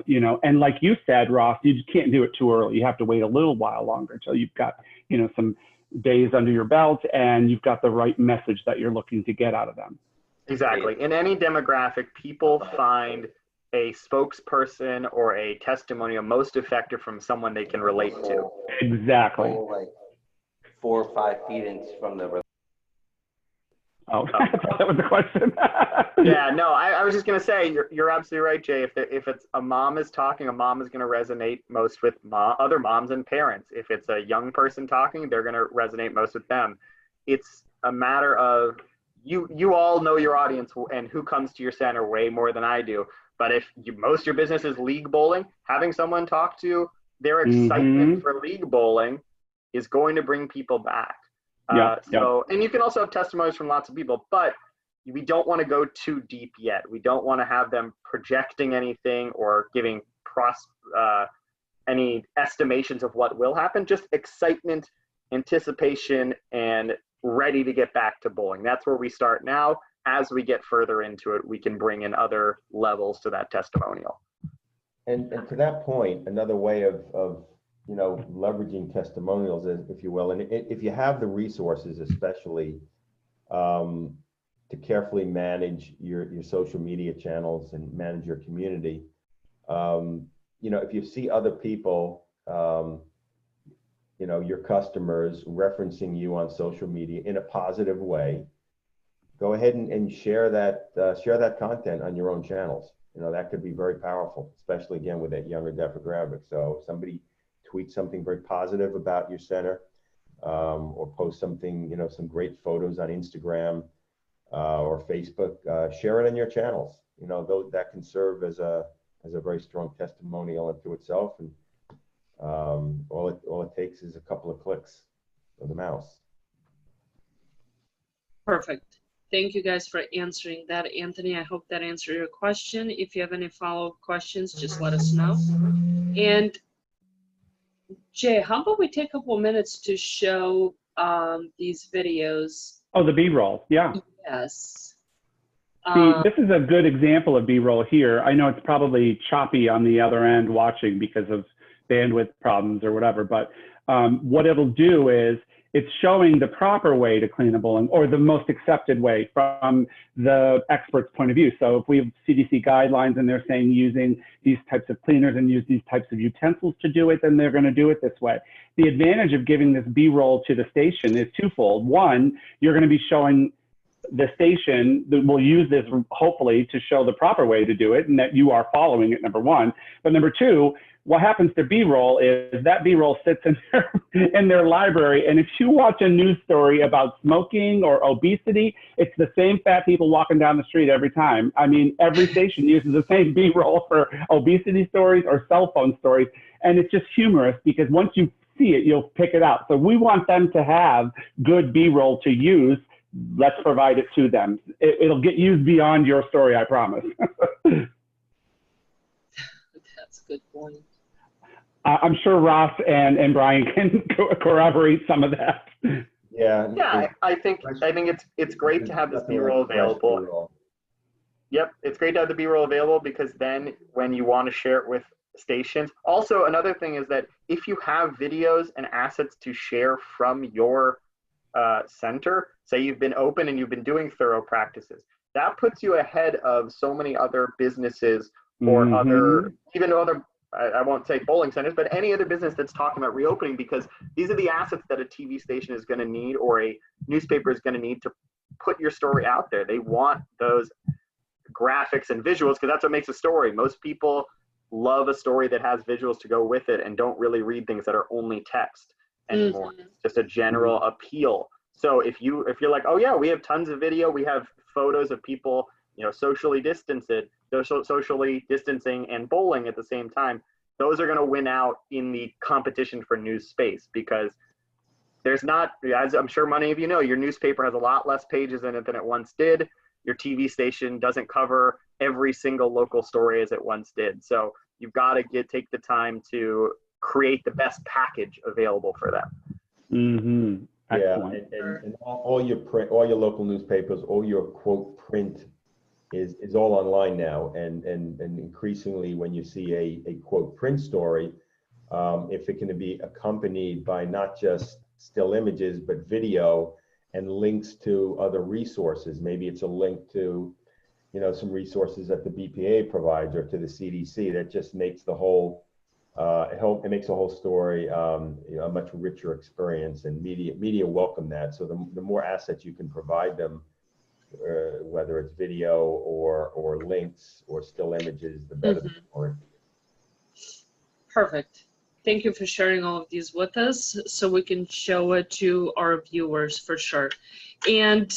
You know, and like you said, Ross, you just can't do it too early. You have to wait a little while longer until you've got, you know, some days under your belt and you've got the right message that you're looking to get out of them. Exactly. In any demographic, people find a spokesperson or a testimonial most effective from someone they can relate to. Exactly. Like 4 or 5 feet from the. Oh, I thought that was the question. Yeah, no, I was just going to say, you're absolutely right, Jay. If it's a mom is talking, a mom is going to resonate most with other moms and parents. If it's a young person talking, they're going to resonate most with them. It's a matter of, you all know your audience and who comes to your center way more than I do. But if most of your business is league bowling, having someone talk to their excitement for league bowling is going to bring people back. And you can also have testimonies from lots of people, but we don't want to go too deep yet. We don't want to have them projecting anything or giving any estimations of what will happen. Just excitement, anticipation, and ready to get back to bowling. That's where we start now. As we get further into it, we can bring in other levels to that testimonial. And to that point, another way of you know, leveraging testimonials, if you will, and if you have the resources, especially to carefully manage your social media channels and manage your community, you know, if you see other people, you know, your customers referencing you on social media in a positive way, go ahead and share that content on your own channels. You know, that could be very powerful, especially again with that younger demographic. So if somebody tweet something very positive about your center, or post something, you know, some great photos on Instagram or Facebook, share it on your channels. You know, that can serve as a very strong testimonial unto itself. And all it takes is a couple of clicks of the mouse. Perfect. Thank you guys for answering that, Anthony. I hope that answered your question. If you have any follow-up questions, just let us know. And Jay, how about we take a couple minutes to show these videos? Oh, the B-roll, yeah. Yes. See, this is a good example of B-roll here. I know it's probably choppy on the other end watching because of bandwidth problems or whatever, but what it'll do is it's showing the proper way to clean a bowling, or the most accepted way from the expert's point of view. So if we have CDC guidelines and they're saying using these types of cleaners and use these types of utensils to do it, then they're going to do it this way. The advantage of giving this B-roll to the station is twofold. One, you're going to be showing the station that will use this hopefully to show the proper way to do it and that you are following it, number one. But number two, what happens to B-roll is that B-roll sits in their library, and if you watch a news story about smoking or obesity, it's the same fat people walking down the street every time. I mean, every station uses the same B-roll for obesity stories or cell phone stories, and it's just humorous because once you see it, you'll pick it out. So we want them to have good B-roll to use. Let's provide it to them. It'll get used beyond your story, I promise. That's a good point. I'm sure Ross and Brian can corroborate some of that. Yeah. Yeah, I think it's great to have this B-roll available. Yep, it's great to have the B-roll available because then when you want to share it with stations. Also, another thing is that if you have videos and assets to share from your center, say you've been open and you've been doing thorough practices, that puts you ahead of so many other businesses or even other, I won't say bowling centers, but any other business that's talking about reopening, because these are the assets that a TV station is going to need or a newspaper is going to need to put your story out there. They want those graphics and visuals because that's what makes a story. Most people love a story that has visuals to go with it and don't really read things that are only text anymore. It's just a general appeal. So if you're like, oh yeah, we have tons of video, we have photos of people, you know, socially distancing and bowling at the same time, those are going to win out in the competition for news space because there's not, as I'm sure many of you know, your newspaper has a lot less pages in it than it once did. Your TV station doesn't cover every single local story as it once did. So you've got to take the time to create the best package available for them. Mm-hmm. Excellent. Yeah, and all your print, all your local newspapers, all your quote print is all online now, and increasingly when you see a quote print story, if it can be accompanied by not just still images but video and links to other resources, maybe it's a link to, you know, some resources that the BPA provides or to the CDC, that just makes the whole it makes the whole story you know, a much richer experience, and media welcome that. So the more assets you can provide them, whether it's video or links or still images, the better the story. Perfect. Thank you for sharing all of these with us so we can show it to our viewers for sure. And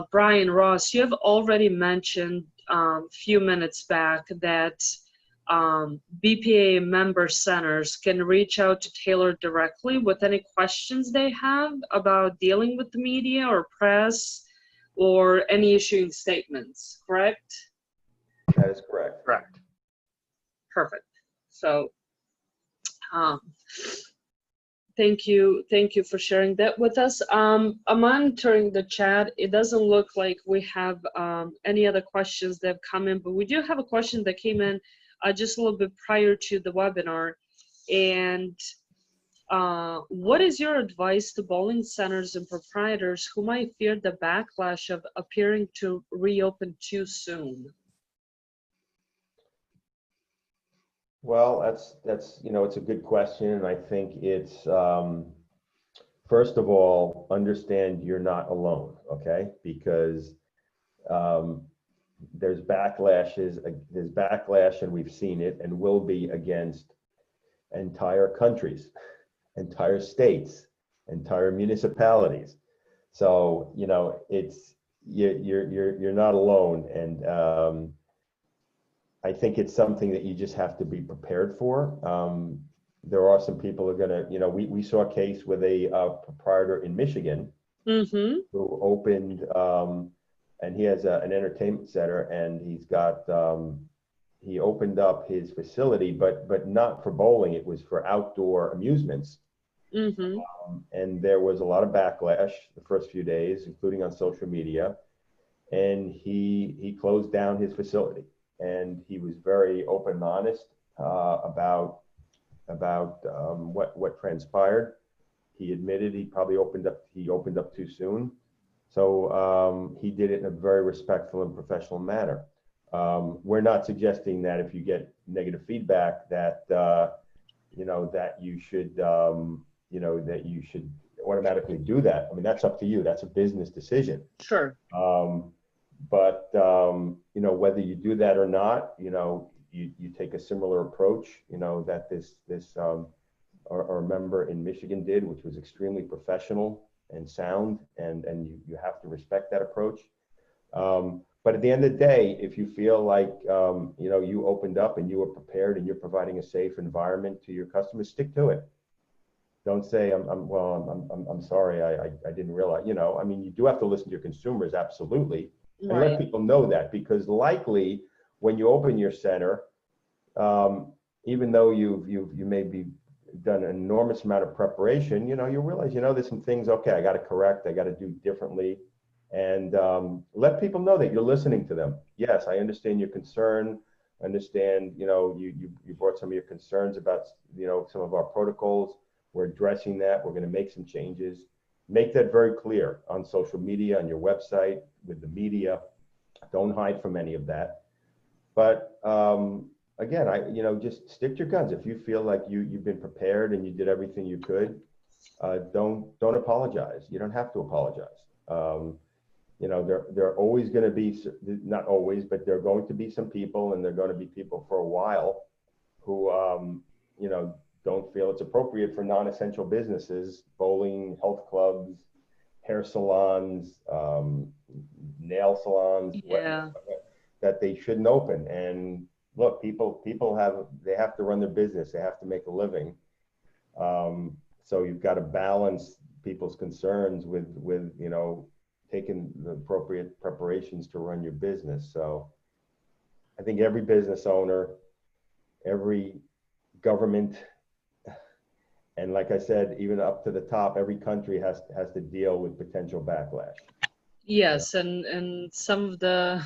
Brian, Ross, you have already mentioned a few minutes back that BPA member centers can reach out to Taylor directly with any questions they have about dealing with the media or press or any issuing statements, correct? That is correct. Correct. Perfect. So thank you for sharing that with us. I'm monitoring the chat. It doesn't look like we have any other questions that have come in, but we do have a question that came in just a little bit prior to the webinar. And what is your advice to bowling centers and proprietors who might fear the backlash of appearing to reopen too soon? Well, that's you know, it's a good question, and I think it's first of all, understand you're not alone, okay? Because there's backlash, and we've seen it, and will be against entire countries, entire states, entire municipalities. So you know, it's you're not alone, and I think it's something that you just have to be prepared for. There are some people who are gonna, you know, we saw a case with a proprietor in Michigan who opened, and he has an entertainment center, and he's got, he opened up his facility, but not for bowling, it was for outdoor amusements. And there was a lot of backlash the first few days, including on social media, and he closed down his facility. And he was very open and honest about what transpired. He admitted he probably opened up too soon. So he did it in a very respectful and professional manner. We're not suggesting that if you get negative feedback that you know, that you should you know, that you should automatically do that. I mean, that's up to you. That's a business decision. Sure. But you know, whether you do that or not, you know, you take a similar approach, you know, that this our member in Michigan did, which was extremely professional and sound, and you have to respect that approach. But at the end of the day, if you feel like you know, you opened up and you were prepared and you're providing a safe environment to your customers, stick to it. Don't say I'm sorry, I didn't realize. You know, I mean, you do have to listen to your consumers, absolutely. And let people know that, because likely when you open your center, even though you maybe done an enormous amount of preparation, you know, you realize, you know, there's some things, okay, I got to correct, I got to do differently, and let people know that you're listening to them. Yes, I understand your concern. I understand, you know, you brought some of your concerns about, you know, some of our protocols. We're addressing that. We're going to make some changes. Make that very clear on social media, on your website, with the media. Don't hide from any of that. But again, you know, just stick to your guns. If you feel like you've been prepared and you did everything you could, don't apologize. You don't have to apologize. You know, there are always going to be, not always, but there are going to be some people, and there are going to be people for a while who, you know, don't feel it's appropriate for non-essential businesses, bowling, health clubs, hair salons, nail salons, that they shouldn't open. And look, people have to run their business. They have to make a living. So you've got to balance people's concerns with you know, taking the appropriate preparations to run your business. So I think every business owner, every government, and like I said, even up to the top, every country has to deal with potential backlash. Yes, and some of the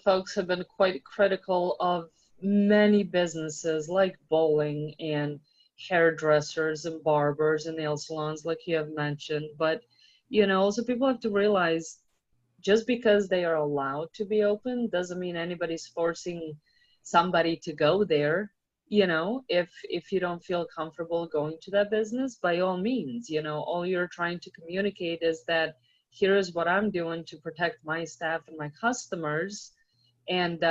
folks have been quite critical of many businesses like bowling and hairdressers and barbers and nail salons, like you have mentioned. But you know, also people have to realize, just because they are allowed to be open doesn't mean anybody's forcing somebody to go there. You know, if you don't feel comfortable going to that business, by all means, you know, all you're trying to communicate is that here is what I'm doing to protect my staff and my customers. And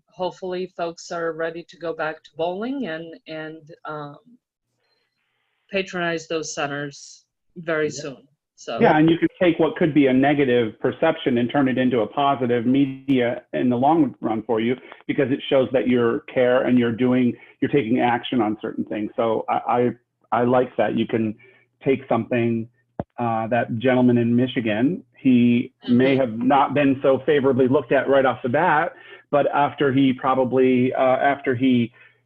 hopefully folks are ready to go back to bowling and patronize those centers very soon. So yeah, and you can take what could be a negative perception and turn it into a positive media in the long run for you, because it shows that you care and you're taking action on certain things. So I like that. You can take something, that gentleman in Michigan, he may have not been so favorably looked at right off the bat, but after he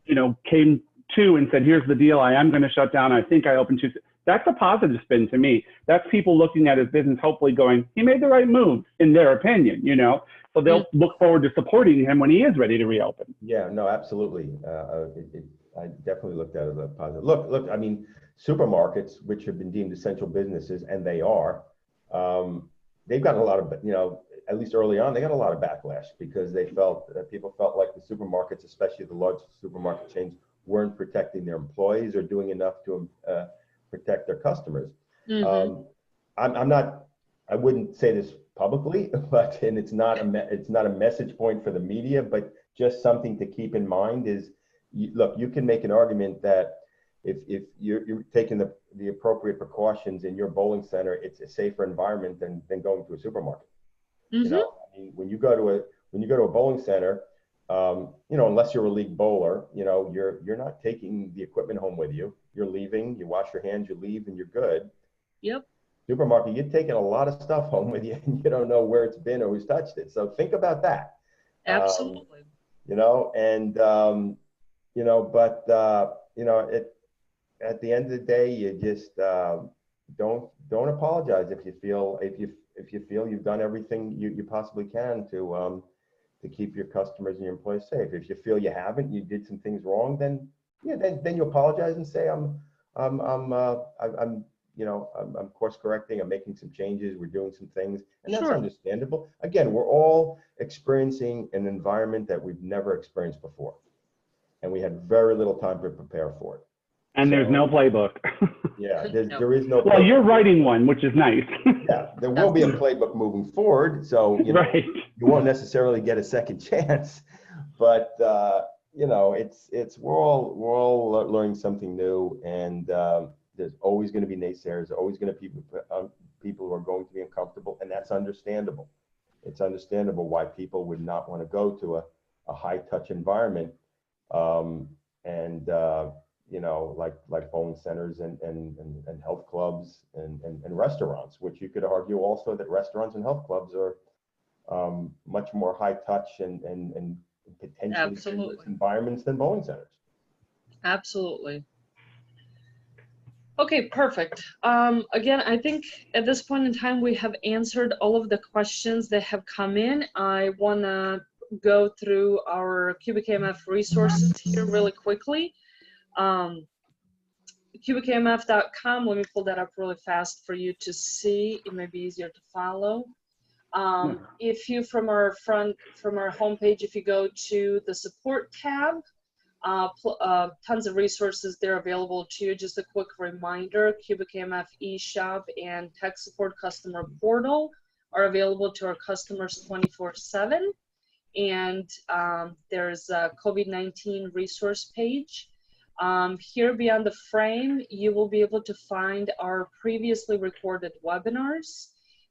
you know, came to and said, here's the deal, I am going to shut down, I think I opened two. That's a positive spin to me. That's people looking at his business, hopefully going, he made the right move, in their opinion, you know? So they'll look forward to supporting him when he is ready to reopen. Yeah, no, absolutely. I definitely looked at it as a positive. Look, I mean, supermarkets, which have been deemed essential businesses, and they are, they've gotten a lot of, you know, at least early on, they got a lot of backlash because they felt that people felt like the supermarkets, especially the large supermarket chains, weren't protecting their employees or doing enough to protect their customers. I'm not, I wouldn't say this publicly, but, and it's not a message point for the media, but just something to keep in mind is, look, you can make an argument that if you're taking the appropriate precautions in your bowling center, it's a safer environment than going to a supermarket. You know, I mean, when you go to a bowling center, you know, unless you're a league bowler, you know, you're not taking the equipment home with you. You're leaving, you wash your hands, you leave, and you're good. Yep. Supermarket, you're taking a lot of stuff home with you, and you don't know where it's been or who's touched it. So think about that. Absolutely. You know, and you know, but you know, at the end of the day, you just don't apologize if you feel you've done everything you possibly can to keep your customers and your employees safe. If you feel you haven't, you did some things wrong, then yeah, then you apologize and say I'm you know, I'm course correcting, I'm making some changes, we're doing some things, and that's understandable. Again, we're all experiencing an environment that we've never experienced before, and we had very little time to prepare for it. And there's no playbook. Yeah, there is no. Well, you're writing one, which is nice. Yeah, there will be a playbook moving forward, so you know, you won't necessarily get a second chance, but you know, we're all learning something new, and there's always going to be naysayers, always going to be people who are going to be uncomfortable, and that's understandable. It's understandable why people would not want to go to a high touch environment, and you know, like bowling centers and health clubs and restaurants, which you could argue also that restaurants and health clubs are much more high touch and potentially dangerous environments than bowling centers. Absolutely. Okay, perfect. Again, I think at this point in time, we have answered all of the questions that have come in. I want to go through our QBKMF resources here really quickly. QBKMF.com, let me pull that up really fast for you to see. It may be easier to follow. If you, from our homepage, if you go to the support tab, tons of resources there available to you. Just a quick reminder, QBKMF eShop and Tech Support Customer Portal are available to our customers 24/7. And there's a COVID-19 resource page. Here beyond the frame, you will be able to find our previously recorded webinars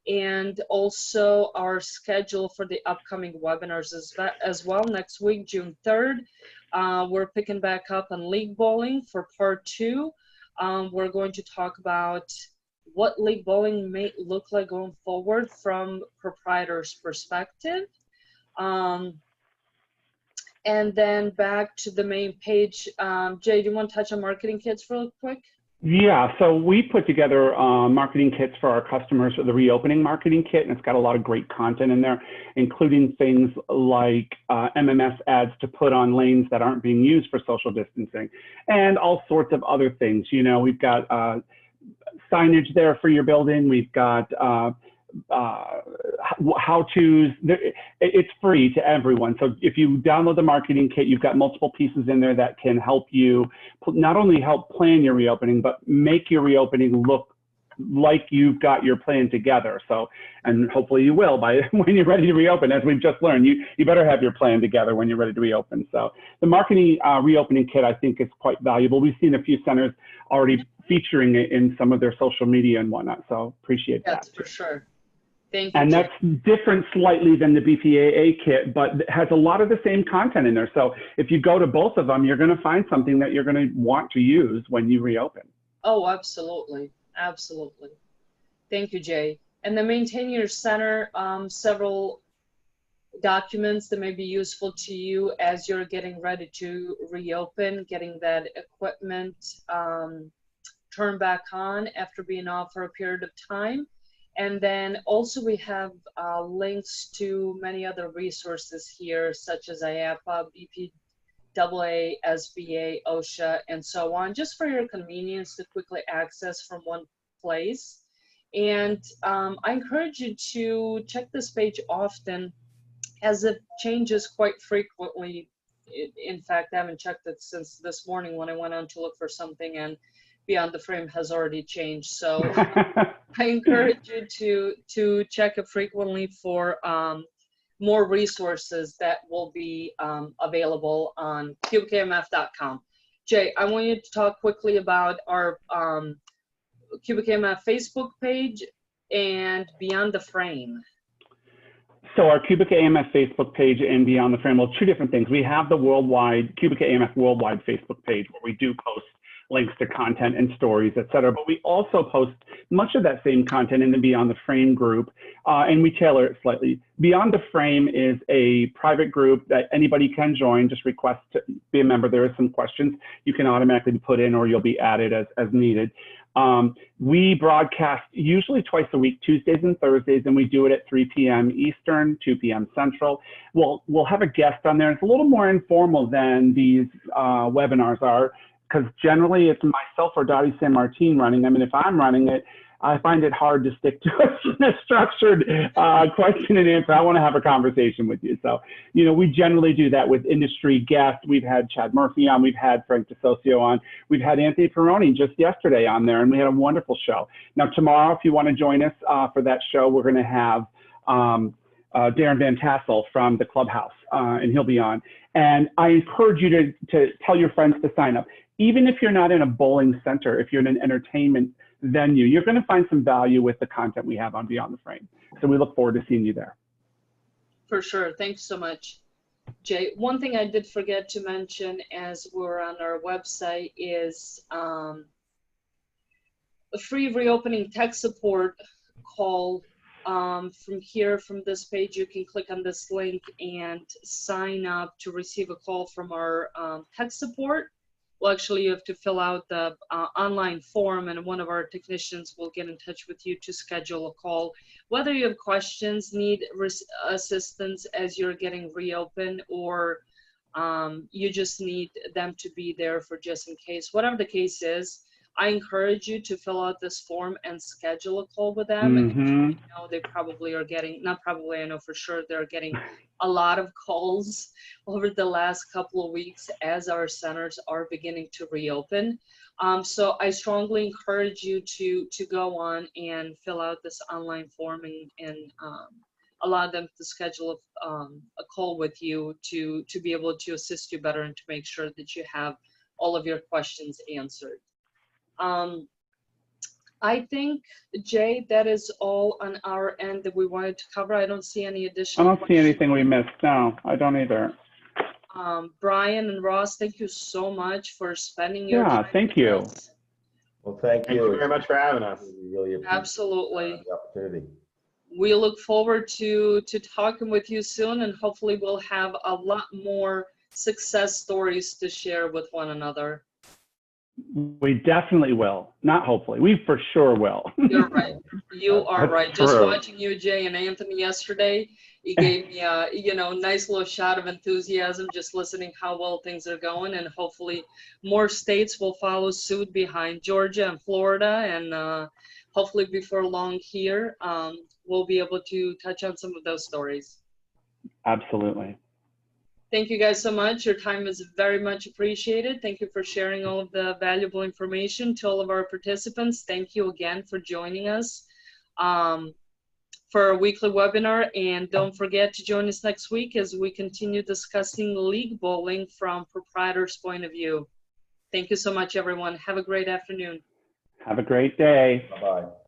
and also our schedule for the upcoming webinars as well. Next week, June 3rd, we're picking back up on league bowling for part 2. We're going to talk about what league bowling may look like going forward from Proprietors' perspective. And then back to the main page. Jay, do you want to touch on marketing kits real quick? Yeah, so we put together marketing kits for our customers, the reopening marketing kit, and it's got a lot of great content in there, including things like MMS ads to put on lanes that aren't being used for social distancing, and all sorts of other things. You know, we've got signage there for your building. We've got how-tos. It's free to everyone. So if you download the marketing kit, you've got multiple pieces in there that can help you not only help plan your reopening, but make your reopening look like you've got your plan together. So, and hopefully you will by when you're ready to reopen. As we've just learned, you better have your plan together when you're ready to reopen. So the marketing reopening kit, I think, is quite valuable. We've seen a few centers already featuring it in some of their social media and whatnot. So appreciate that. That's for sure. Thank you, and Jay. that's different slightly than the BPAA kit, but it has a lot of the same content in there. So if you go to both of them, you're going to find something that you're going to want to use when you reopen. Oh, absolutely. Absolutely. Thank you, Jay. And then maintain your center, several documents that may be useful to you as you're getting ready to reopen, getting that equipment turned back on after being off for a period of time. And then also we have links to many other resources here, such as IAPA, BPAA, SBA, OSHA, and so on, just for your convenience to quickly access from one place. And I encourage you to check this page often, as it changes quite frequently. In fact, I haven't checked it since this morning when I went on to look for something, and Beyond the Frame has already changed. So I encourage you to check it frequently for more resources that will be available on QBKMF.com. Jay, I want you to talk quickly about our QBKMF Facebook page and Beyond the Frame. So our QBKMF Facebook page and Beyond the Frame, well, two different things. We have the worldwide QBKMF worldwide Facebook page where we do post links to content and stories, et cetera. But we also post much of that same content in the Beyond the Frame group, and we tailor it slightly. Beyond the Frame is a private group that anybody can join. Just request to be a member. There are some questions you can automatically put in, or you'll be added as needed. We broadcast usually twice a week, Tuesdays and Thursdays, and we do it at 3 p.m. Eastern, 2 p.m. Central. We'll have a guest on there. It's a little more informal than these webinars are, because generally it's myself or Dottie San Martin running them. And if I'm running it, I find it hard to stick to a structured question and answer. I want to have a conversation with you. So, you know, we generally do that with industry guests. We've had Chad Murphy on, we've had Frank DeSocio on, we've had Anthony Peroni just yesterday on there, and we had a wonderful show. Now, tomorrow, if you want to join us for that show, we're going to have Darren Van Tassel from the Clubhouse, and he'll be on. And I encourage you to tell your friends to sign up. Even if you're not in a bowling center, if you're in an entertainment venue, you're going to find some value with the content we have on Beyond the Frame. So we look forward to seeing you there. For sure. Thanks so much, Jay. One thing I did forget to mention as we're on our website is a free reopening tech support call. From here, from this page, you can click on this link and sign up to receive a call from our tech support. Well, actually, you have to fill out the online form, and one of our technicians will get in touch with you to schedule a call. Whether you have questions, need assistance as you're getting reopened, or you just need them to be there for just in case. Whatever the case is, I encourage you to fill out this form and schedule a call with them. Mm-hmm. And you know, they probably are getting, not probably, I know for sure they're getting a lot of calls over the last couple of weeks as our centers are beginning to reopen. So I strongly encourage you to go on and fill out this online form and allow them to schedule a call with you to be able to assist you better and to make sure that you have all of your questions answered. I think, Jay, that is all on our end that we wanted to cover. I don't see any additional I don't see anything we missed. No, I don't either. Brian and Ross, thank you so much for spending your time. Yeah, thank you. Well, thank you. Thank you very much for having us. We really appreciate Absolutely. the opportunity. We look forward to talking with you soon, and hopefully we'll have a lot more success stories to share with one another. We definitely will. Not hopefully. We for sure will. You're right. You are That's right. Just true. watching you, Jay, and Anthony yesterday, it gave me a nice little shot of enthusiasm just listening how well things are going, and hopefully more states will follow suit behind Georgia and Florida, and hopefully before long here, we'll be able to touch on some of those stories. Absolutely. Thank you guys so much. Your time is very much appreciated. Thank you for sharing all of the valuable information to all of our participants. Thank you again for joining us for our weekly webinar. And don't forget to join us next week as we continue discussing league bowling from Proprietors' point of view. Thank you so much, everyone. Have a great afternoon. Have a great day. Bye-bye.